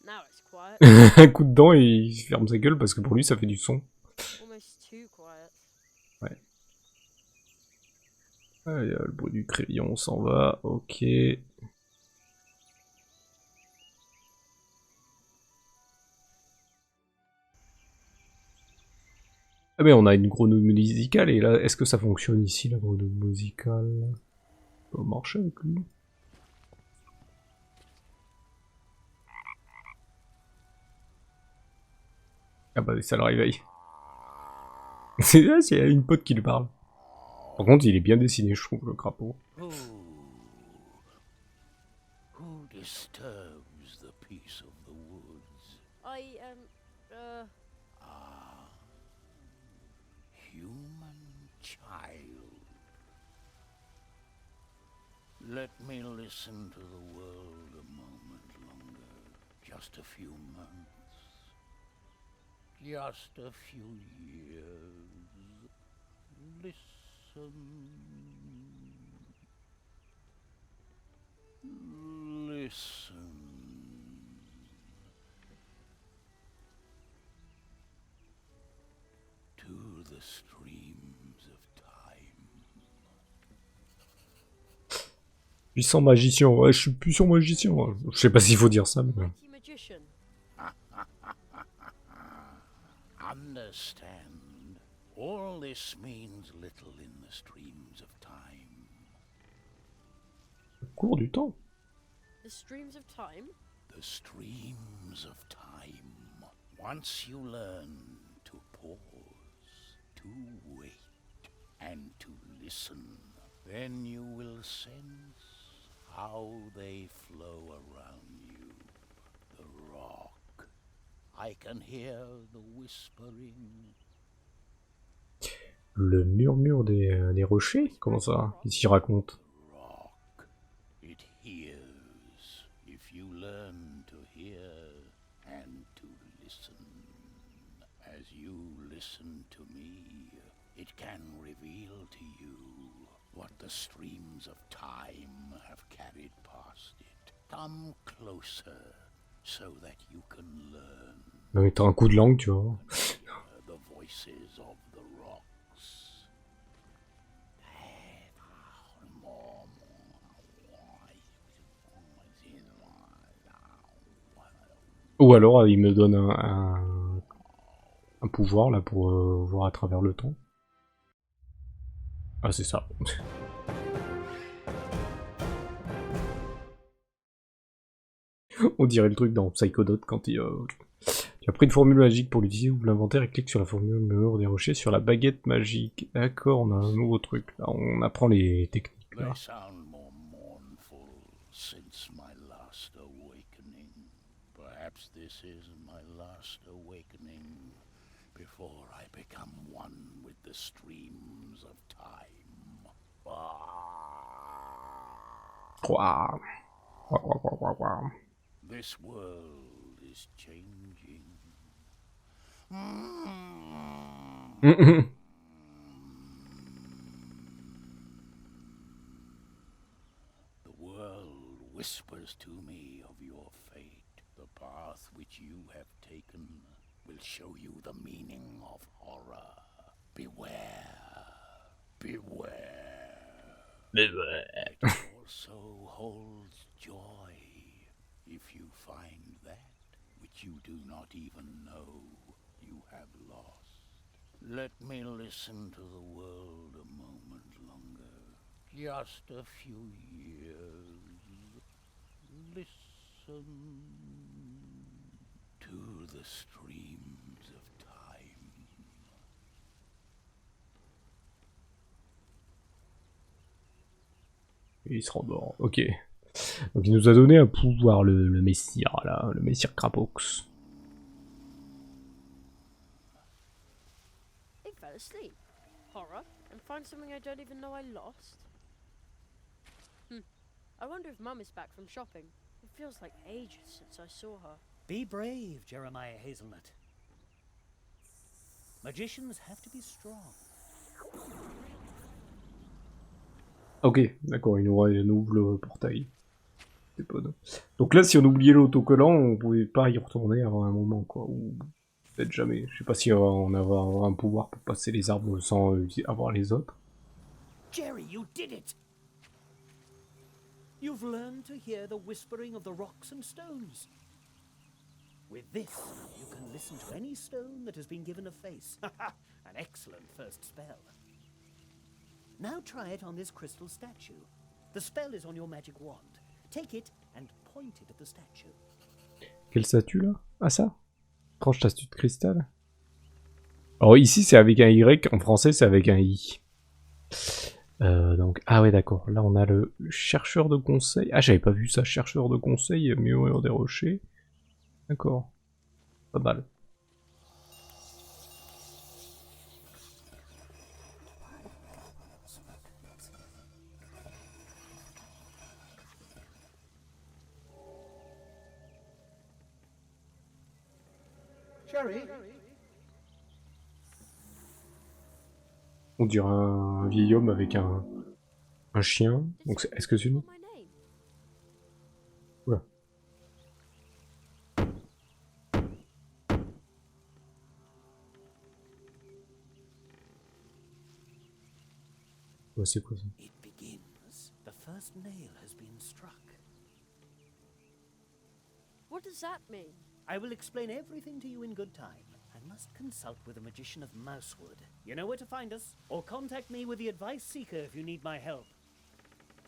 Now it's quiet. Un coup dedans et il ferme sa gueule parce que pour lui ça fait du son. Almost too quiet. Ouais. Ah, y a le bruit du crayon s'en va, ok. Ah mais on a une grenouille musicale et là, est-ce que ça fonctionne ici la grenouille musicale? Ça va marcher avec lui. Ah bah ça le réveille. C'est là, il y a une pote qui lui parle. Par contre, il est bien dessiné, je trouve, le crapaud. Who disturbs the peace of the woods? Ah, human child. Let me listen to the world a moment longer. Just a few months. Just a few years. Listen. Listen. To the streams of time. Puissant magicien, ouais, je suis puissant magicien. Je sais pas s'il faut dire ça, mais... Mighty magician. Understand, all this means little in the streams of time. Le cours du temps. The streams of time? The streams of time. Once you learn to pause, to wait, and to listen, then you will sense how they flow around you. The rock. I can hear the whispering. Le murmure des rochers? Comment ça? Qu'est-ce qu'il raconte? Rock. It hears. If you learn to hear and to listen, as you listen to me, it can reveal to you what the streams of time have carried past it. Come closer so that you can learn. Non mais t'as un coup de langue, tu vois. The voices of the rocks. Ou alors il me donne un pouvoir là pour voir à travers le temps. Ah c'est ça. On dirait le truc dans Psychodot quand il... Tu as pris une formule magique pour l'utiliser, ouvre l'inventaire et clique sur la formule mur des rochers sur la baguette magique. D'accord, on a un nouveau truc. Là, on apprend les techniques. Là. Perhaps this is my last awakening before I become one with the streams of time. Wow. Wow. This world is changing. The world whispers to me of your fate. The path which you have taken will show you the meaning of horror. Beware. It also holds joy if you find that which you do not even know you have lost. Let me listen to the world a moment longer. Just a few years. Listen to the streams of time. Et il se rendort. Ok. Donc il nous a donné un pouvoir, le messire, là. Le messire Crapox. He fell asleep. Horror? And find something I don't even know I lost? I wonder if Mum is back from shopping. It feels like ages since I saw her. Be brave, Jeremiah Hazelnut. Magicians have to be strong. Ok, d'accord, il nous ouvre le portail. C'est pas... Donc là, si on oubliait l'autocollant, on pouvait pas y retourner avant un moment, quoi. Ou peut-être jamais. Je sais pas si on avait un pouvoir pour passer les arbres sans avoir les autres. Jerry, you did it! You've learned to hear the whispering of the rocks and stones. With this, you can listen to any stone that has been given a face. An excellent first spell. Now try it on this crystal statue. The spell is on your magic wand. Take it and point it at the statue. Quelle statue là? Ah ça? Étrange statue de cristal. Alors ici c'est avec un Y, en français c'est avec un I. Donc, ah ouais d'accord, là on a le chercheur de conseil. Ah j'avais pas vu ça, chercheur de conseil, murmure des rochers. D'accord, pas mal. Jerry? On dirait un vieil homme avec un chien. Donc est-ce que c'est nous? Oula. Ouais, c'est quoi ça? It begins. The first nail has been struck. What does that mean? I will explain everything to you in good time. I must consult with a magician of Mousewood. You know where to find us, or contact me with the Advice Seeker if you need my help.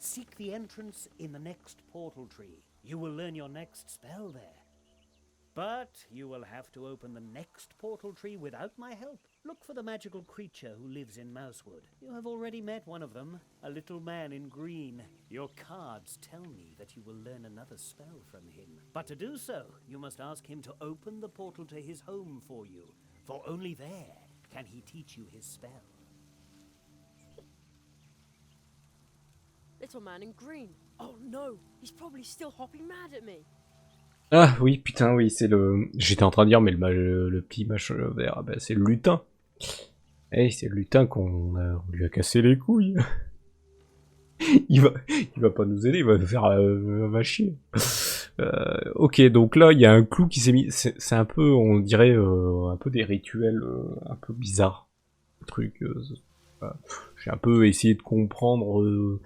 Seek the entrance in the next portal tree. You will learn your next spell there. But you will have to open the next portal tree without my help. Look for the magical creature who lives in Mousewood. You have already met one of them, a little man in green. Your cards tell me that you will learn another spell from him. But to do so, you must ask him to open the portal to his home for you. For only there can he teach you his spell. Little man in green. Oh no, he's probably still hopping mad at me. Ah oui, putain, oui, c'est le... J'étais en train de dire, mais le petit machin vert, ah ben, c'est le lutin. Eh, c'est le lutin on lui a cassé les couilles. il va pas nous aider, il va nous faire va chier. Ok, donc là, il y a un clou qui s'est mis... C'est un peu, on dirait, un peu des rituels un peu bizarres. Trucs... j'ai un peu essayé de comprendre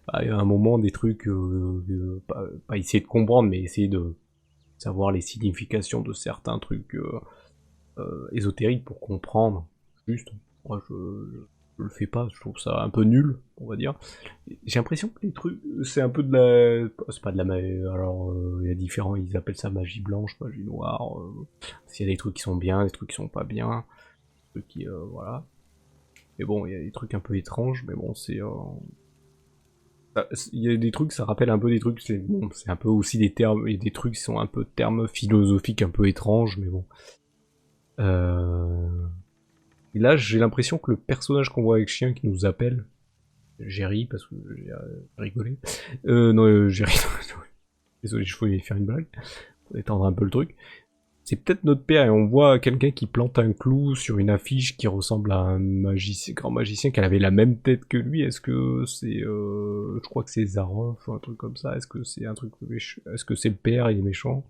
à un moment des trucs... pas essayer de comprendre, mais essayer de... savoir les significations de certains trucs ésotériques pour comprendre. Juste, moi je le fais pas, je trouve ça un peu nul, on va dire. J'ai l'impression que les trucs, c'est un peu de la... C'est pas de la magie, alors il y a différents, ils appellent ça magie blanche, magie noire. S'il y a des trucs qui sont bien, des trucs qui sont pas bien, des trucs qui... voilà. Mais bon, il y a des trucs un peu étranges, mais bon, c'est... il y a des trucs, ça rappelle un peu des trucs, c'est bon, c'est un peu aussi des termes, il y a des trucs qui sont un peu termes philosophiques un peu étranges, mais bon. Et là, j'ai l'impression que le personnage qu'on voit avec chien qui nous appelle, Jerry, parce que j'ai rigolé. Non, Jerry, désolé, je voulais faire une blague, pour étendre un peu le truc. C'est peut-être notre père, et on voit quelqu'un qui plante un clou sur une affiche qui ressemble à un magicien, grand magicien, qui avait la même tête que lui. Est-ce que c'est... je crois que c'est Zaroff, un truc comme ça. Est-ce que c'est un truc méchant? Est-ce que c'est le père, il est méchant?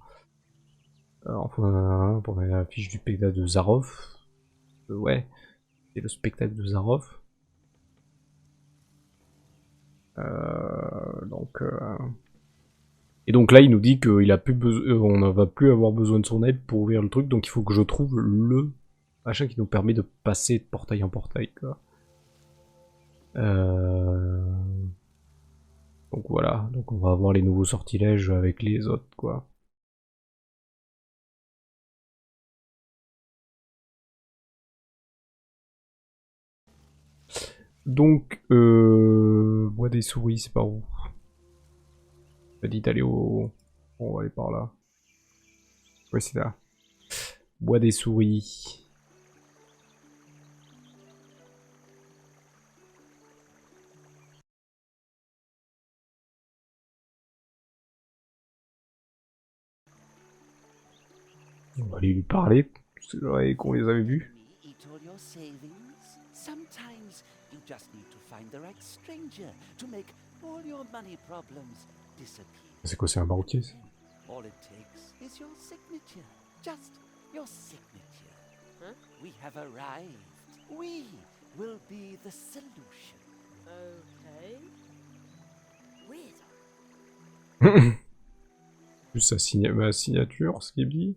Enfin, pour l'affiche du spectacle de Zaroff. Ouais, c'est le spectacle de Zaroff. Et donc là, il nous dit qu'il a plus on ne va plus avoir besoin de son aide pour ouvrir le truc, donc il faut que je trouve le machin qui nous permet de passer de portail en portail, quoi. Donc voilà, donc on va avoir les nouveaux sortilèges avec les autres, quoi. Donc, bois des souris, c'est par où? On m'a dit d'aller au... On va aller par là. Oui, c'est là. Bois des souris. On va aller lui parler. C'est vrai qu'on les avait vus. Eat all your savings. Sometimes you just need to find the right stranger to make all your money problems disappear. C'est quoi, c'est un banquier? All it takes is your signature. Just your signature. Huh? We have arrived. We will be the solution. Okay. Weird. Plus ma signature, ce qu'il dit.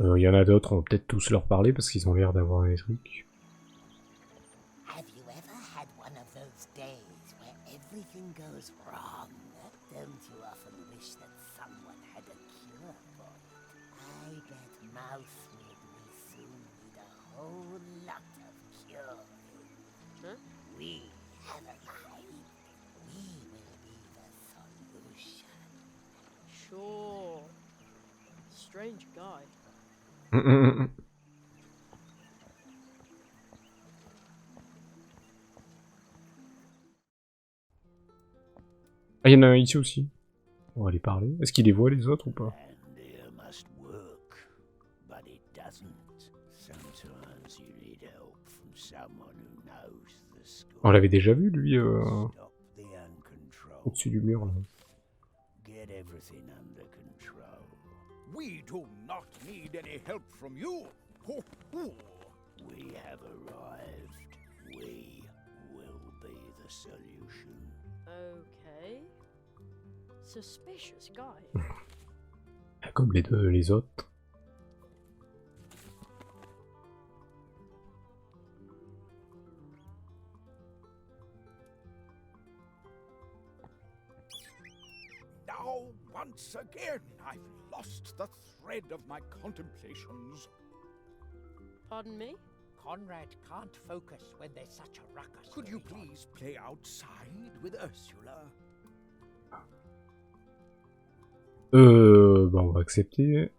Il y en a d'autres, on va peut-être tous leur parler parce qu'ils ont l'air d'avoir des trucs. Have you ever had one of those days where everything goes wrong? Don't you often wish that someone had a cure for it? I bet Mousewood will soon need a whole lot of curing. Huh? We have arrived. We will be the solution. Sure. Strange guy. Ah, il y en a un ici aussi. On va aller parler. Est-ce qu'il les voit les autres ou pas? On l'avait déjà vu lui au-dessus du mur là. We do not need any help from you. Ho, ho. We have arrived. We will be the solution. Okay. Suspicious guy. Comme les autres. Now, once again, I've lost the thread of my contemplations. Pardon me? Conrad can't focus when there's such a ruckus. Could you going on. please play outside with Ursula? Bah on va accepter.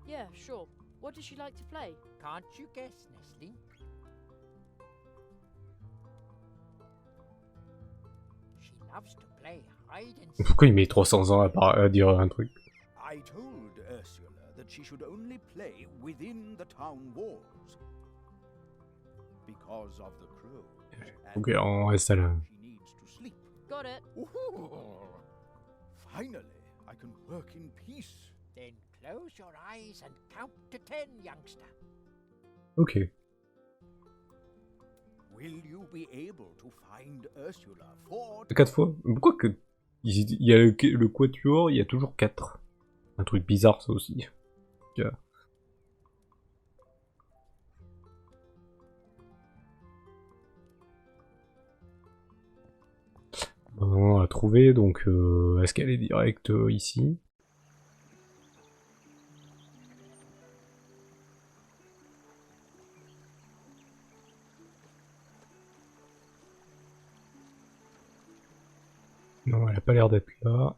Yeah, sure. What does she like to play? Can't you guess, Nestle? She loves to play hide and seek. Pourquoi il met 300 ans à dire un truc? I told Ursula that she should only play within the town walls. Because of the crow. Ok, on reste à la... She needs to sleep. Got it. Ooh, finally, I can work in peace. Then close your eyes and count to 10, youngster. Ok. Will you be able to find Ursula for 4 fois? Pourquoi que... Il y a le quatuor, il y a toujours 4. Un truc bizarre ça aussi. Ok. Bon, on l'a trouvé, donc est-ce qu'elle est directe ici? Non, elle a pas l'air d'être là.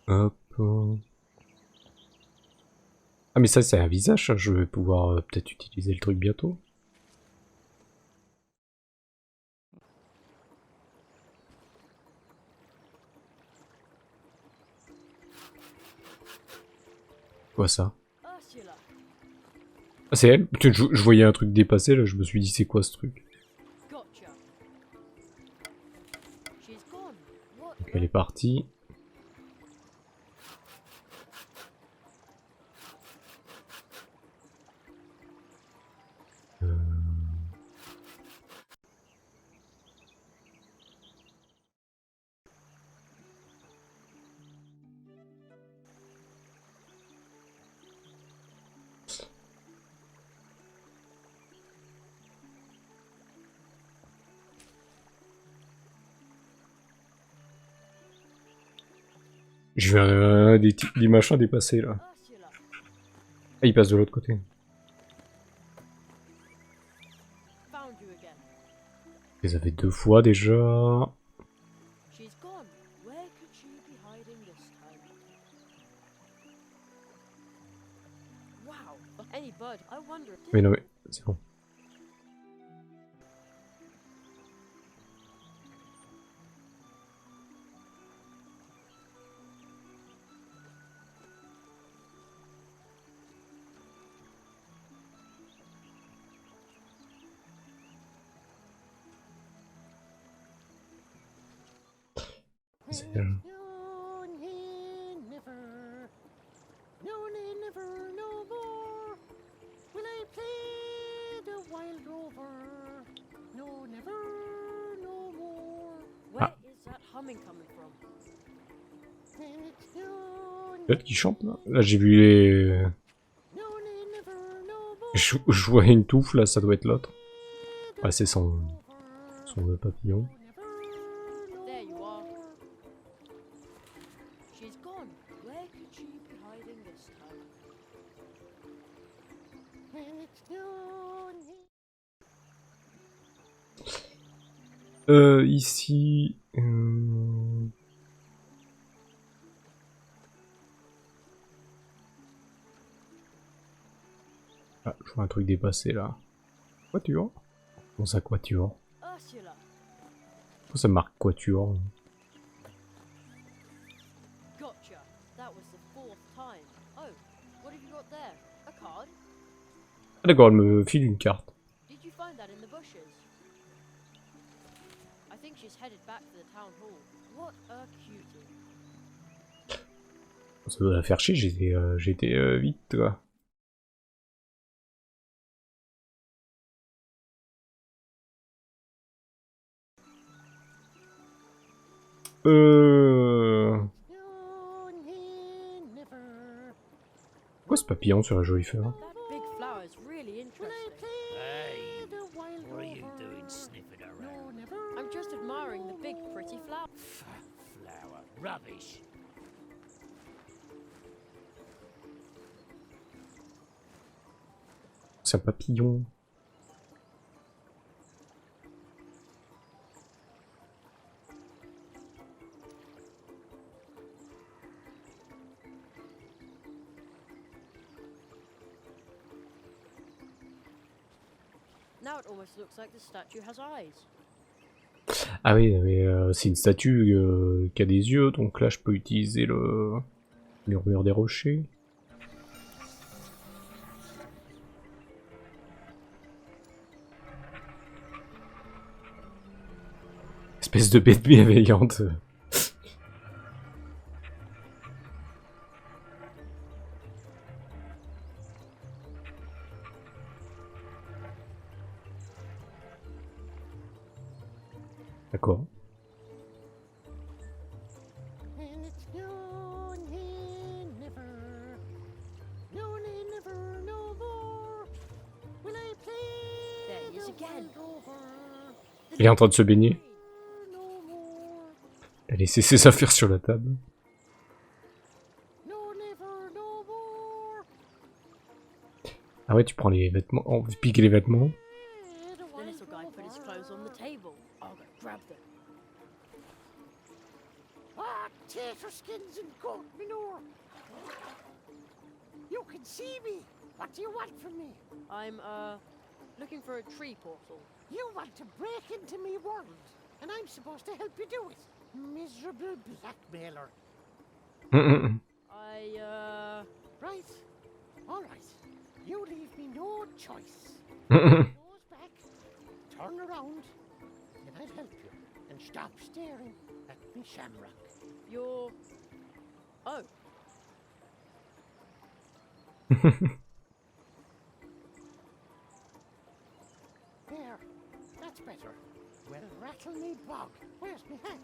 Hop. Ah mais ça c'est un visage, ça. Je vais pouvoir peut-être utiliser le truc bientôt. Quoi ça? Ursula. Ah c'est elle? Putain, je voyais un truc dépasser là, je me suis dit c'est quoi ce truc? Gotcha. She's gone. What? Donc elle est partie. J'ai vu des machins dépasser là. Ursula. Ah il passe de l'autre côté. Found you again. Je les avais 2 fois déjà. She's gone. Where could she be hiding this time? Wow. Any bird. I wonder if Mais non mais c'est bon. C'est elle. No, never. No, never, no more. Will I play the wild rover? No, never, no more. where is that humming coming from? L'autre qui chante là. Là j'ai vu les... Je vois une touffe là, ça doit être l'autre. Ouais c'est son papillon. There you are. She's gone. Where could she be hiding this time? Ici... Ah, je vois un truc dépassé là. Quatuor? Comment ça quatuor? Ursula. Pourquoi ça marque quatuor? Gotcha. That was the 4th time. Oh, what have you got there? A card? Ah d'accord, elle me file une carte. Did you find that in the bushes? I think she's headed back to the town hall. What a cutie. Ça doit la faire chier, j'étais vite quoi. Quoi ce papillon sur la jolie fleur? That big flower is really interesting. Hey, What are you doing sniffing around? I'm just admiring the big, pretty flower. Flower. Rubbish. C'est un papillon. Now it almost looks like the statue has eyes. Ah oui, mais c'est une statue qui a des yeux, donc là je peux utiliser le murmure des rochers. Espèce de bête bienveillante. D'accord. and it's no never, no never, no more. Will I play There he is the again. wild rover? Il est en train de se baigner. No more, Il a laissé ses affaires sur la table. no never, no more. Ah ouais, tu prends les vêtements. Oh, tu piques les vêtements. The The little guy put his clothes on the table. I'll go grab them. Ah, tater skins and goat manure. You can see me. What do you want from me? I'm, looking for a tree portal. You want to break into me world, and I'm supposed to help you do it. Miserable blackmailer. I, Right. All right. You leave me no choice. Nose back, turn around, and I'll help you. And stop staring at me shamrock. you're... Oh, There. That's better. Well, rattle me bog. Where's me hat?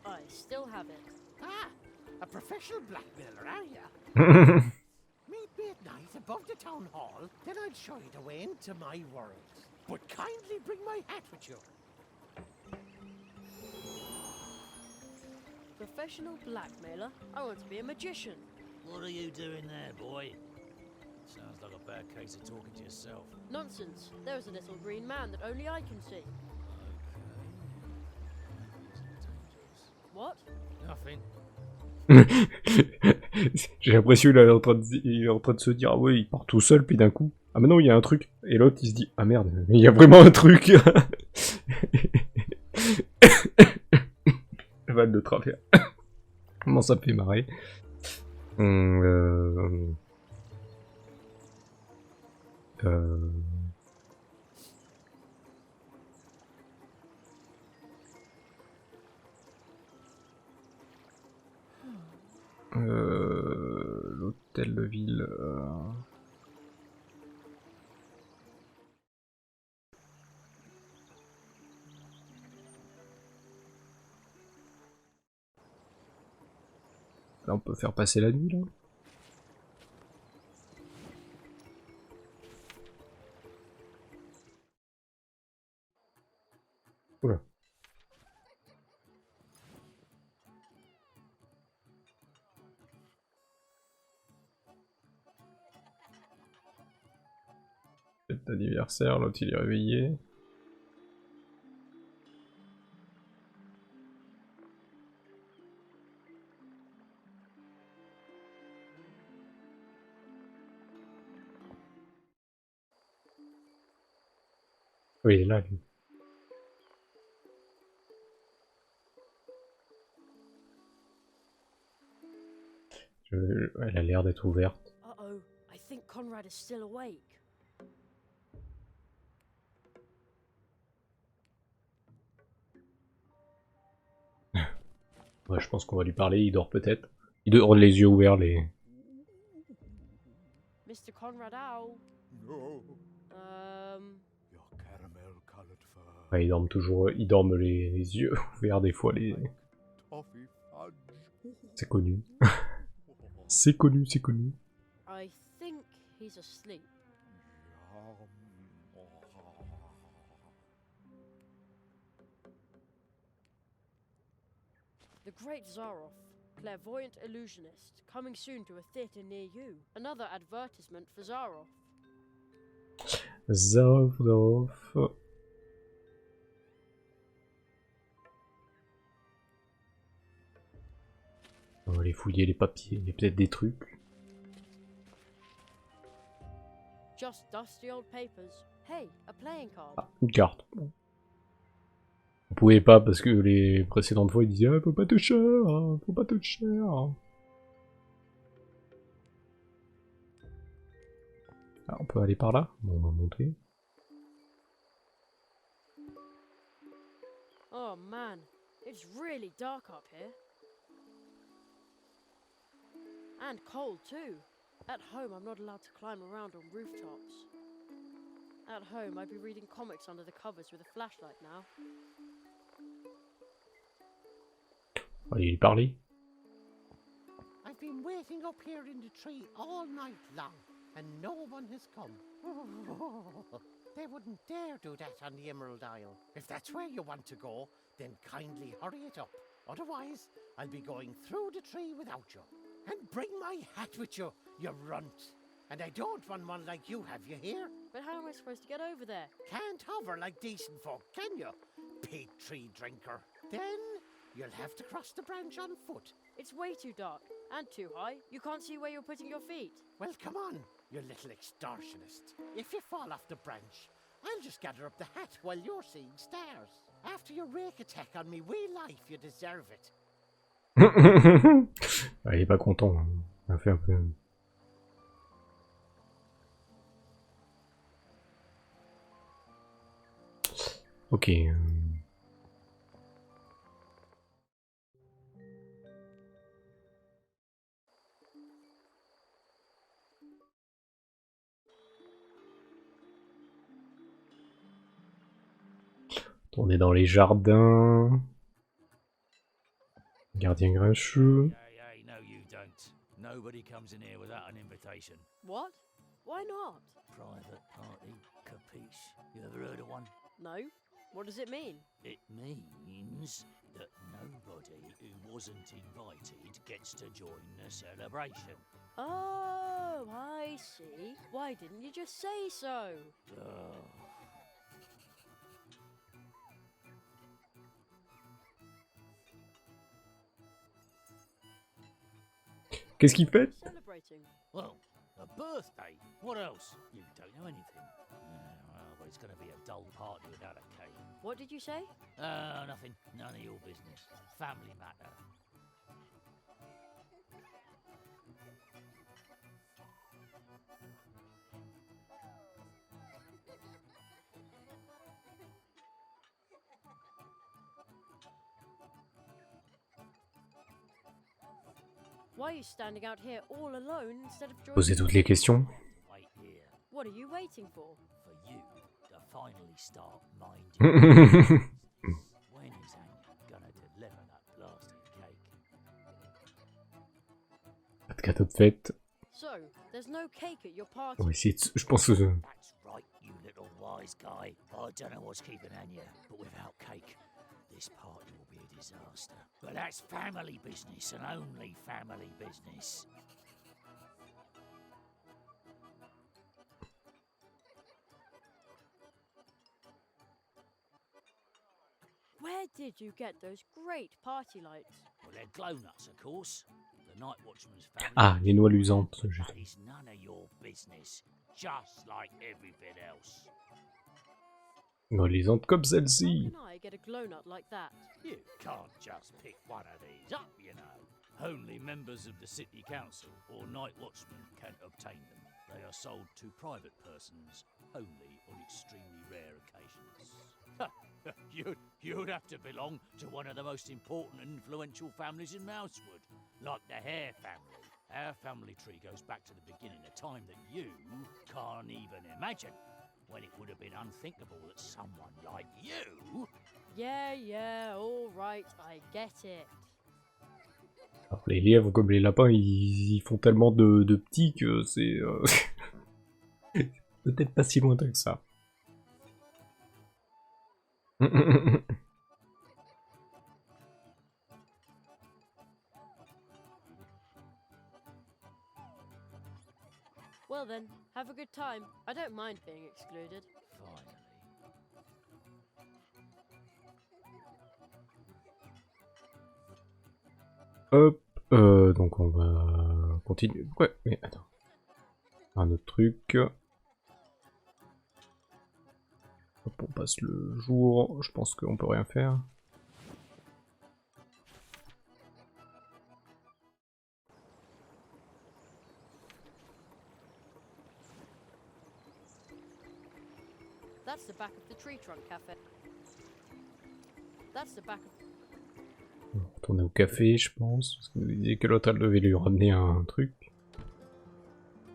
I still have it. Ah, a professional blackmailer, are ya? Meet me at night above the town hall, then I'll show you the way into my world. But kindly bring my hat with you. Professional blackmailer? I want to be a magician. What are you doing there, boy? Sounds like a bad case of talking to yourself. Nonsense. There is a little green man that only I can see. What? Nothing. J'ai l'impression qu'il est en train de se dire, ah ouais, il part tout seul, puis d'un coup, ah mais non, il y a un truc. Et l'autre, il se dit, ah merde, mais il y a vraiment un truc. Val de travers. Comment ça me fait marrer. L'hôtel de ville. Là, on peut faire passer la nuit, là. Oula. Fête d'anniversaire, l'autre il est réveillé. Oui, il est là, lui. Elle a l'air d'être ouverte. Uh-oh. I think Conrad is still awake. Ouais, je pense qu'on va lui parler, il dort peut-être. Il dort les yeux ouverts, les... Mr. Conrad Owl. No, Um... your caramel-colored fur. Ouais, ils dorment toujours, ils dorment les yeux ouverts des fois, les... Toffee fudge. C'est connu. C'est connu, c'est connu. I think he's asleep. The Great Zaroff, clairvoyant illusionist, coming soon to a theatre near you. Another advertisement for Zaroff. Zaroff, Zaroff. On va aller fouiller les papiers, il y a peut-être des trucs. Just dusty old papers. Hey, a playing card. Ah, une carte. On pouvait pas parce que les précédentes fois ils disaient ah, faut pas toucher, hein, faut pas toucher. Hein. Ah, on peut aller par là. Bon, on va monter. Oh man, it's really dark up here. And cold too. At home, I'm not allowed to climb around on rooftops. At home, I'd be reading comics under the covers with a flashlight now. Allez, parler. I've been waiting up here in the tree all night long, and no one has come. They wouldn't dare do that on the Emerald Isle. If that's where you want to go, then kindly hurry it up. Otherwise, I'll be going through the tree without you. And bring my hat with you, you runt. And I don't want one like you have, you hear? But how am I supposed to get over there? Can't hover like decent folk, can you? Pig tree drinker. Then you'll have to cross the branch on foot. It's way too dark and too high. You can't see where you're putting your feet. Well, come on, you little extortionist. If you fall off the branch, I'll just gather up the hat while you're seeing stars. After your rake attack on me wee life, you deserve it. Ah, il est pas content. Hein. On a fait un peu. Ok. On est dans les jardins. Gardien grincheux. Hey, no you don't. Nobody comes in here without an invitation. What? Why not? Private party, capiche. You ever heard of one? No. What does it mean? It means that nobody who wasn't invited gets to join the celebration. Oh, I see. Why didn't you just say so? Qu'est-ce qu'il fait? Celebrating. Well, a birthday. What else? You don't know anything. Well, it's going to be a dull party without a cake. What did you say? Nothing. None of your business. Family matter. Why are you standing out here all alone instead of joining? Posez toutes les questions. Wait here What are you waiting for? for you to finally start minding. When is Anya gonna deliver that blasted cake? Pas de cadeau de fête. So, there's no cake at your party. On va essayer de... Je pense que... That's right, you little wise guy. I don't know what's keeping Anya, but without cake, this party will be a disaster. But that's family business and only family business. Where did you get those great party lights? Well, they're glow nuts, of course. The night watchman's family. Ah, les noix luisantes. That is none of your business. Just like every bit else. Noix luisantes comme How celle-ci. can I get a glow nut like that? You can't just pick one of these up, you know. Only members of the city council or night watchmen can obtain them. They are sold to private persons only on extremely rare occasions. You'd have to belong to one of the most important and influential families in Mousewood, like the Hare family. Our family tree goes back to the beginning, a time that you can't even imagine, when it would have been unthinkable that someone like you... Yeah, all right, I get it. Alors, les lièvres comme les lapins, ils font tellement de petits que c'est... peut-être pas si lointain que ça. Well then, have a good time. I don't mind being excluded. Finally. Hop, donc on va continuer. Ouais, mais attends. Un autre truc. Hop, on passe le jour. Je pense qu'on peut rien faire. That's the back of the tree trunk cafe. That's the back of... On va retourner au café, je pense. Parce qu'il nous disait que l'autre, elle devait lui ramener un truc.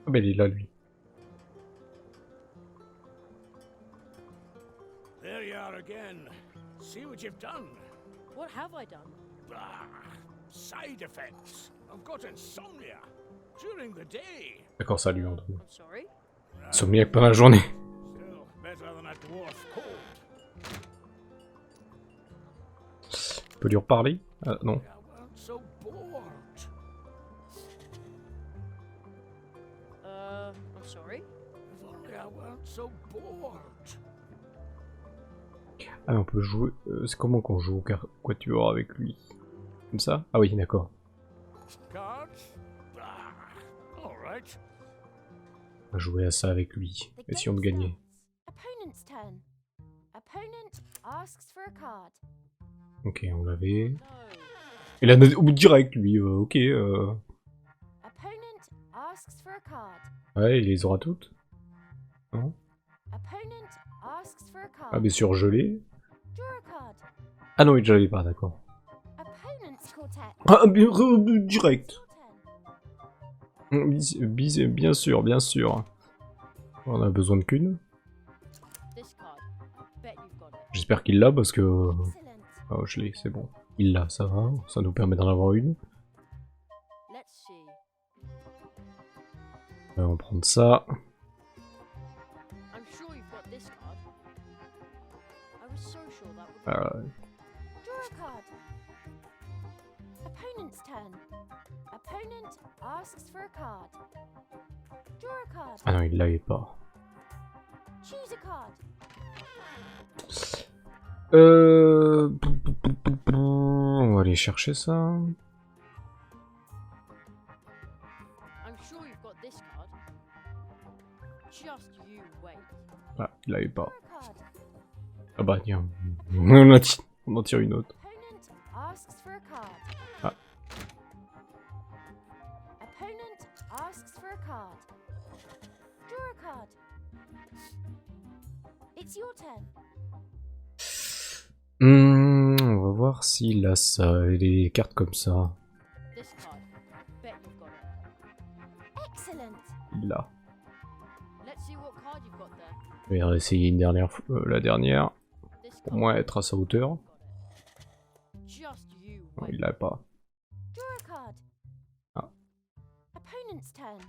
Ah ben il est là, lui. There you are again. See what you've done. What have I done? Ah, side effects. I've got insomnia during the day. D'accord, ça lui en donne. I'm sorry? Insomniaque pendant la journée. Still better than a dwarf cold. On peut lui reparler? Ah non. I weren't so bored. I'm sorry? If only I weren't so bored. Ah mais on peut jouer... c'est comment qu'on joue au quatuor avec lui? Comme ça? Ah oui, d'accord. Cards? Ah, all right. On va jouer à ça avec lui. The Et si on game gagnait? starts. Opponent's turn. Opponent asks for a card. Ok, on l'avait. No. Et là, au bout direct, lui. Ok. Opponent asks for a card. Ouais, il les aura toutes. Non? Opponent asks for a card. Ah mais surgelé. Draw a card. Ah non, il l'avait pas, d'accord. Opponent's quartet. Ah, direct. Your turn. Bien sûr, bien sûr. On a besoin de qu'une. This card. Bet you've got it. J'espère qu'il l'a parce que... Excellent. Oh, je l'ai, c'est bon. Il l'a, ça va. Ça nous permet d'en avoir une. Let's see. On va prendre ça. I'm sure you've got this card. I was so sure that would... Draw a card. Opponent's turn. Opponent asks for a card. Draw a card. Ah non, il l'avait pas. Choose a card. On va aller chercher ça. I'm sure you've got this card. Just you wait. Ah, il l'avait pas. Draw a card. Ah bah tiens. On en tire une autre. Opponent asks for a card. Ah. Opponent asks for a card. Draw a card. It's your turn. On va voir s'il a ça, et les cartes comme ça. This card. Bet you've got it. Excellent. Il l'a. Let's see what card you've got there. Je vais réessayer une dernière fois, la dernière. This Pour card. moi, être à sa hauteur. Just you Non, wait. il l'a pas. Draw a card. Ah. Opponent's turn.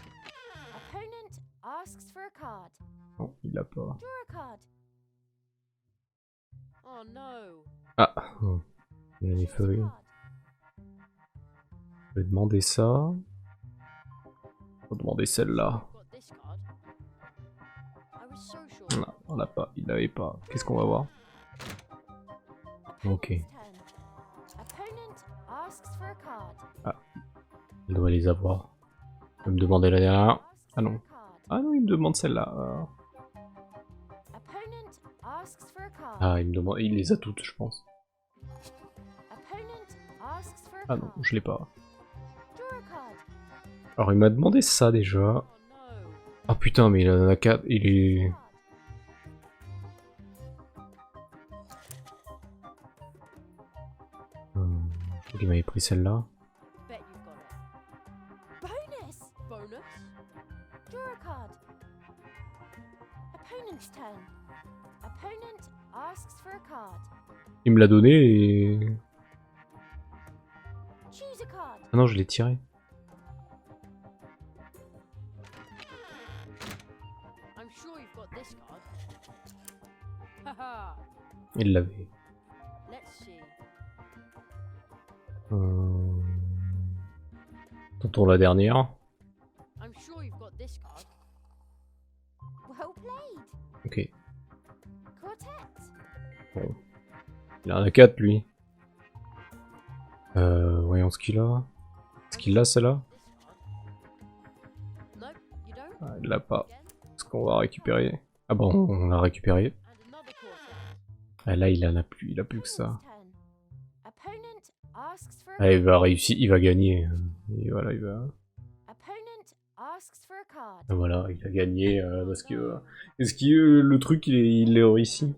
Opponent asks for a card. Non, il l'a pas. Draw a card. Oh no. Ah. Il a les Choose a feuilles. card. Je vais demander ça. On va demander celle-là. You've got this card. I was so sure. Non, on l'a pas. Il l'avait pas. Qu'est-ce qu'on va voir? Ok. Opponent's turn. Opponent asks for a card. Il doit les avoir. Il va me demander la dernière. Asks Ah non. for a card. Ah non, il me demande celle-là. Opponent asks for a card. Ah, il me demande. Il les a toutes, je pense. Opponent asks for a Ah non, card. je l'ai pas. Draw a card. Alors, il m'a demandé ça déjà. Oh no. Ah putain, mais il en a 4. Il est. Je crois qu'il m'avait pris celle-là. Bet you've got it. Bonus. Bonus? Draw a card. Opponent's turn. Opponent asks for a card. Il me l'a donné et. Choose a card. Ah non, je l'ai tiré. I'm I'm sure you've got this card. Haha. Il l'avait. Let's see. Tentons la dernière. I'm sure you've got this card. Well played. Ok. Quartet. Bon. Il en a 4 lui. Voyons ce qu'il a. Est-ce qu'il a celle-là? Nope, you don't. Ah, il l'a pas. Est-ce qu'on va récupérer? Ah bon, on l'a récupéré. And another quartet. Ah, là, il en a plus, il a plus que ça. Turn. Opponent asks for a Ah, il va card. réussir, il va gagner. Et voilà, il va. Opponent asks for a card. Ah, voilà, il a gagné parce que. Est-ce que le truc, il l'est réussi?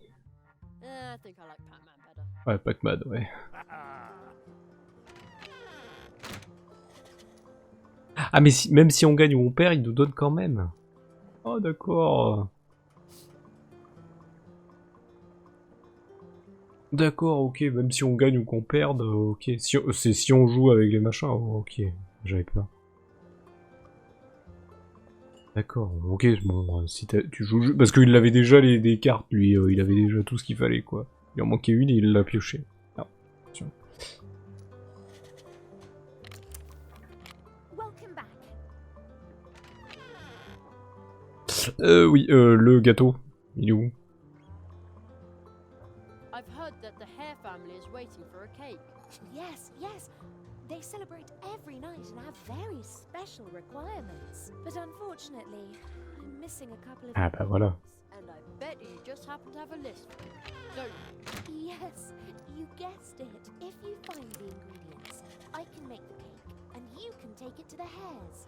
I think I like Pac-Man better. Ouais, Pac-Man, ouais. Ah, mais si, même si on gagne ou on perd, il nous donne quand même. Oh, d'accord. D'accord, ok, même si on gagne ou qu'on perde, ok. C'est si on joue avec les machins, ok. J'avais peur. D'accord, ok, bon, si tu joues... Parce qu'il avait déjà des cartes, lui, il avait déjà tout ce qu'il fallait, quoi. Il en manquait une et il l'a pioché. Ah, attention. Welcome back. Oui, le gâteau, il est où? I've heard that the Hare family is waiting for a cake. Yes, yes. They celebrate every night and have very special requirements. But unfortunately, I'm missing a couple of Ah bah voilà. And I bet you just happen to have a list for it, don't you? Yes, you guessed it. If you find the ingredients, I can make the cake, and you can take it to the hares.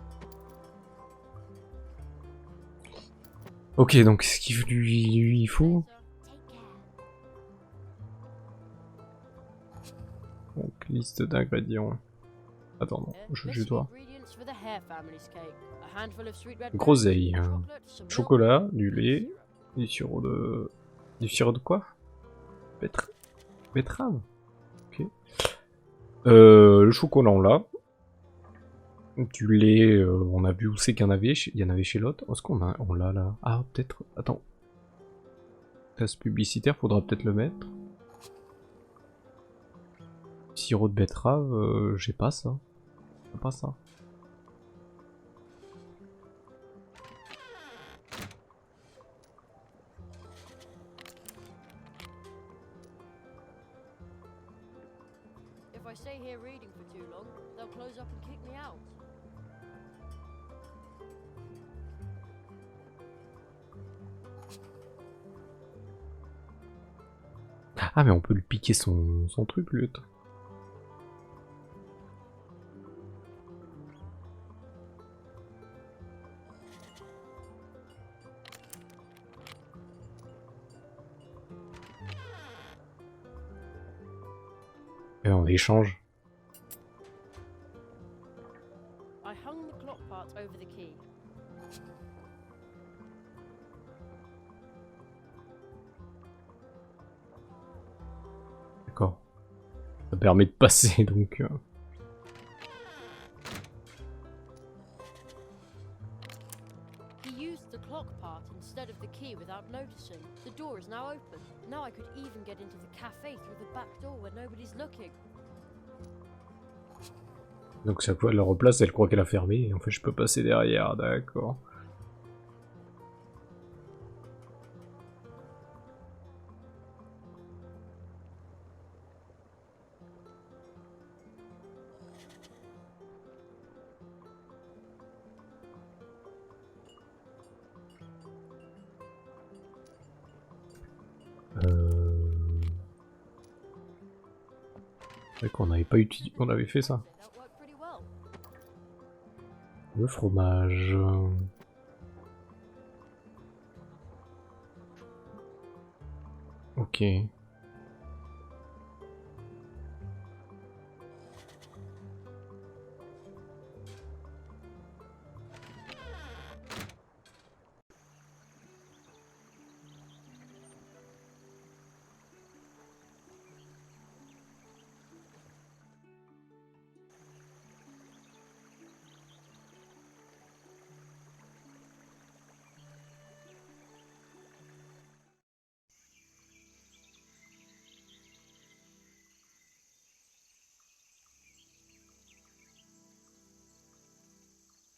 Ok, donc ce qu'il lui faut... Take care. Donc, liste d'ingrédients. Attends, non, je Basic dois. ingredients for the Hare family's cake. A handful of sweet red Groseille, berries, hein. chocolate, some milk, Chocolat, du lait, syrup. du sirop de... Du sirop de quoi? Betterave. Ok. Le chocolat, on l'a. Du lait, on a vu où c'est qu'il y en avait. Il y en avait chez l'autre. Est-ce qu'on on l'a là? Ah, peut-être. Attends. Tasse publicitaire, faudra peut-être le mettre. Sirop de betterave, j'ai pas ça. J'ai pas ça. If I stay here reading for too long, they'll close up and kick me out. Ah, mais on peut lui piquer son truc, lui. Et on échange. I hung the clock part over the key. D'accord. Ça permet de passer, donc... He used the clock part instead of the key without noticing. The door is now open. Now I could even get into the cafe through the back door where nobody's looking. Donc chaque fois elle le replace, elle croit qu'elle a fermé, et en fait je peux passer derrière, d'accord. C'est vrai qu'on n'avait pas utilisé, on avait fait ça. That worked pretty well. Le fromage. Ok.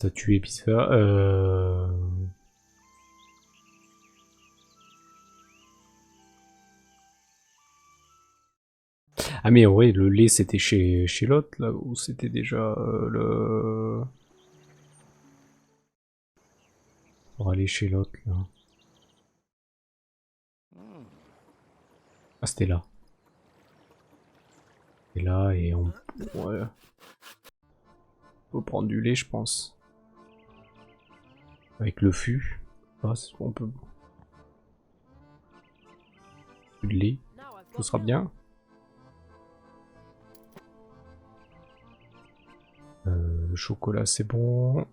Statue bizarre. Ah mais ouais, le lait c'était chez l'autre là, ou c'était déjà le... Pour aller chez l'autre là. Ah c'était là. Et là et on... Ouais. On peut prendre du lait je pense. Avec le fût. Ah, on peut... Du lait. Tout sera bien. Le chocolat c'est bon.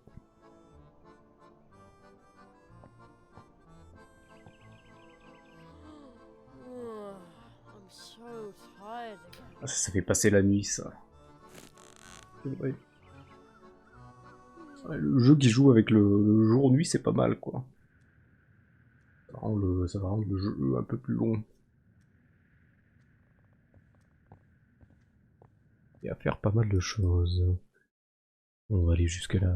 Ah, ça fait passer la nuit ça. C'est vrai. Ouais, le jeu qui joue avec le jour-nuit c'est pas mal quoi. Ça va rendre le jeu un peu plus long. Et à faire pas mal de choses. On va aller jusque là.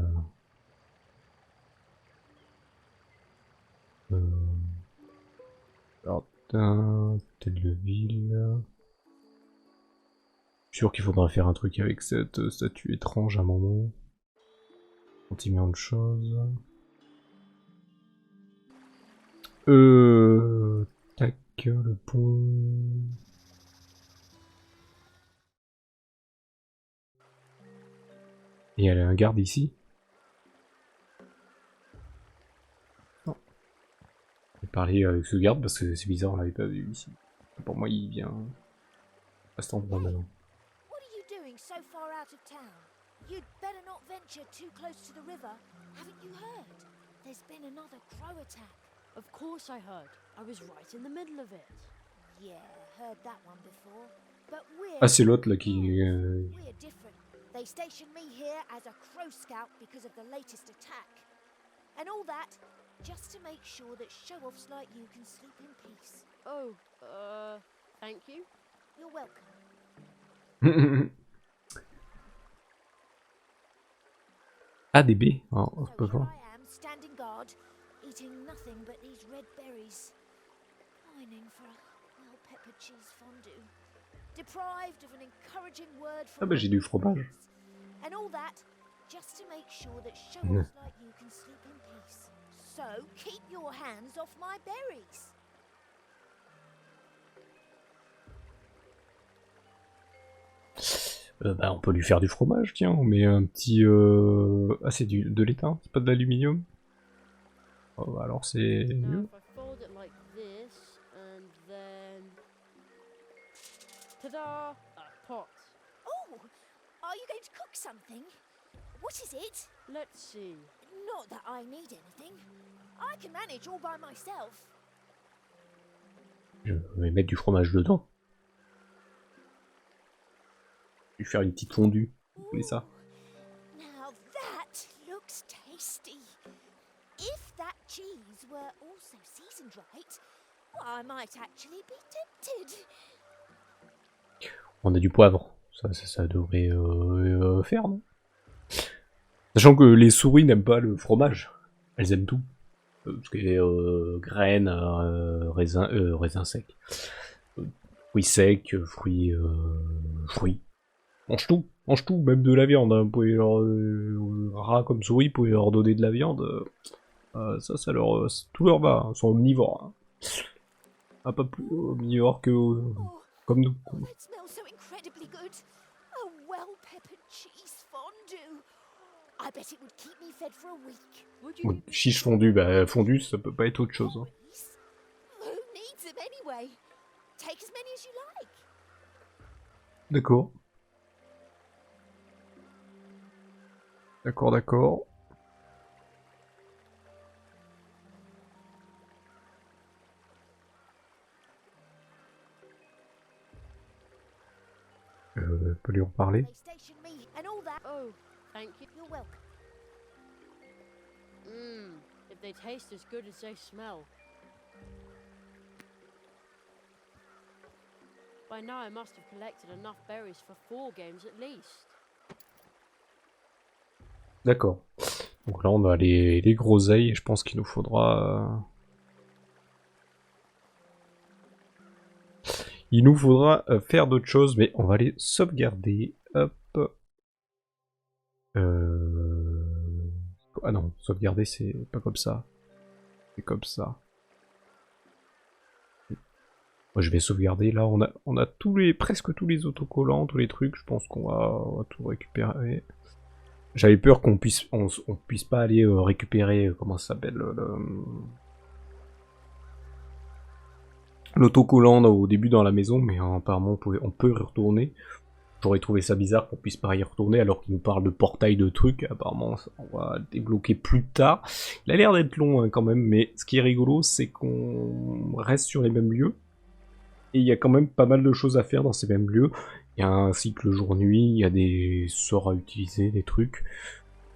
Jardin, tête de ville. Je suis sûr qu'il faudra faire un truc avec cette statue étrange à un moment. Sentiment de choses. Tac, le pont. Et il y a un garde ici. Non. Je vais parler avec ce garde parce que c'est bizarre, on l'avait pas vu ici. Pour moi, il vient à cet endroit maintenant. What are you doing so far out of town? You'd better not venture too close to the river. Haven't you heard? There's been another crow attack. Of course I heard. I was right in the middle of it. Yeah, heard that one before. But we're... Ah, c'est l'autre là qui... We're different. They stationed me here as a crow scout because of the latest attack. And all that, just to make sure that show-offs like you can sleep in peace. Oh, thank you. You're welcome. Ah, des baies. Alors, on peut voir. I am standing guard, eating nothing but these red berries, pining for a well-peppered cheese fondue, deprived of an encouraging word from Ah bah j'ai du fromage. and all that just to make sure that show-offs like you can sleep in peace. So keep your hands off my berries. Bah, on peut lui faire du fromage, tiens. On met un petit... Ah, c'est de l'étain, c'est pas de l'aluminium. Oh, bah alors c'est Now, mieux. if I fold it like this, and then... Ta-da! A pot. Oh, are you going to cook something? What is it? Let's see. Not that I need anything. I can manage all by myself. Je vais mettre du fromage dedans. Je vais faire une petite fondue. Vous voulez ça? Now that looks tasty. If that cheese were also seasoned right, I might actually be tempted. On a du poivre. Ça devrait faire, non? Sachant que les souris n'aiment pas le fromage. Elles aiment tout. Tout ce qui est graines, raisins secs. Fruits secs, fruits... Mange tout, même de la viande. Hein. Vous pouvez leur... rats comme souris, vous pouvez leur donner de la viande. Ça leur... tout leur va. Hein. Ils sont omnivores. Hein. Ah, pas plus omnivores que... comme nous. Oh, that smells so incredibly good. A well-peppered cheese fondue. I bet it would keep me fed for a week. Would you... Chiche fondue, bah fondue, ça peut pas être autre chose. Hein. Who needs them anyway? Take as many as you like. D'accord. D'accord. On peut lui en parler. They stationed me and all that. Oh, thank you. You're welcome. Mmm, if they taste as good as they smell. By now I must have collected enough berries for 4 games at least. D'accord. Donc là, on a les groseilles, et je pense qu'il nous faudra... Il nous faudra faire d'autres choses, mais on va les sauvegarder. Hop. Ah non, sauvegarder, c'est pas comme ça. C'est comme ça. Moi, je vais sauvegarder. Là, on a presque tous les autocollants, tous les trucs. Je pense qu'on va tout récupérer. J'avais peur qu'on puisse pas aller récupérer, comment ça s'appelle, l'autocollant au début dans la maison, mais apparemment on peut y retourner. J'aurais trouvé ça bizarre qu'on puisse pas y retourner alors qu'il nous parle de portail de trucs. Apparemment, on va débloquer plus tard. Il a l'air d'être long hein, quand même, mais ce qui est rigolo, c'est qu'on reste sur les mêmes lieux. Et il y a quand même pas mal de choses à faire dans ces mêmes lieux. Il y a un cycle jour-nuit, il y a des sorts à utiliser, des trucs.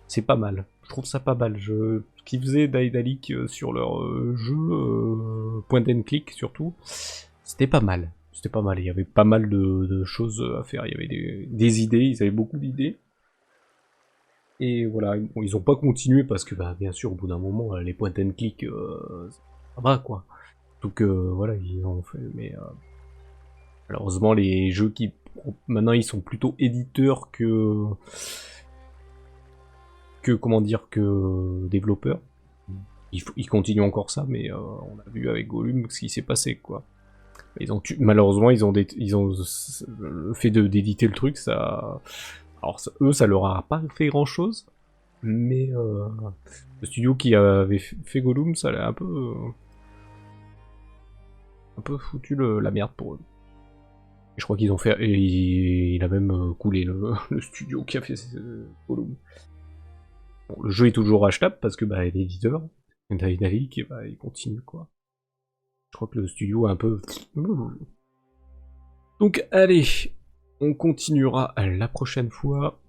C'est pas mal. Je trouve ça pas mal. Ce qu'ils faisaient Daedalic sur leur jeu, point and click surtout, c'était pas mal. C'était pas mal. Il y avait pas mal de choses à faire. Il y avait des idées, ils avaient beaucoup d'idées. Et voilà, bon, ils ont pas continué parce que, bah, bien sûr, au bout d'un moment, les point and click, ça va quoi. Donc voilà, ils ont fait. Mais malheureusement, les jeux qui maintenant ils sont plutôt éditeurs que comment dire que développeurs. Ils continuent encore ça, mais on a vu avec Gollum ce qui s'est passé quoi. Malheureusement ils ont le fait d'éditer le truc, ça, alors eux ça leur a pas fait grand chose, mais le studio qui avait fait Gollum, ça l'a un peu foutu la merde pour eux. Et je crois qu'ils ont fait, et il a même coulé le studio qui a fait Gollum. Bon, le jeu est toujours achetable parce que bah, l'éditeur, Daedalic, bah, il continue quoi. Je crois que le studio est un peu... Donc allez, on continuera la prochaine fois.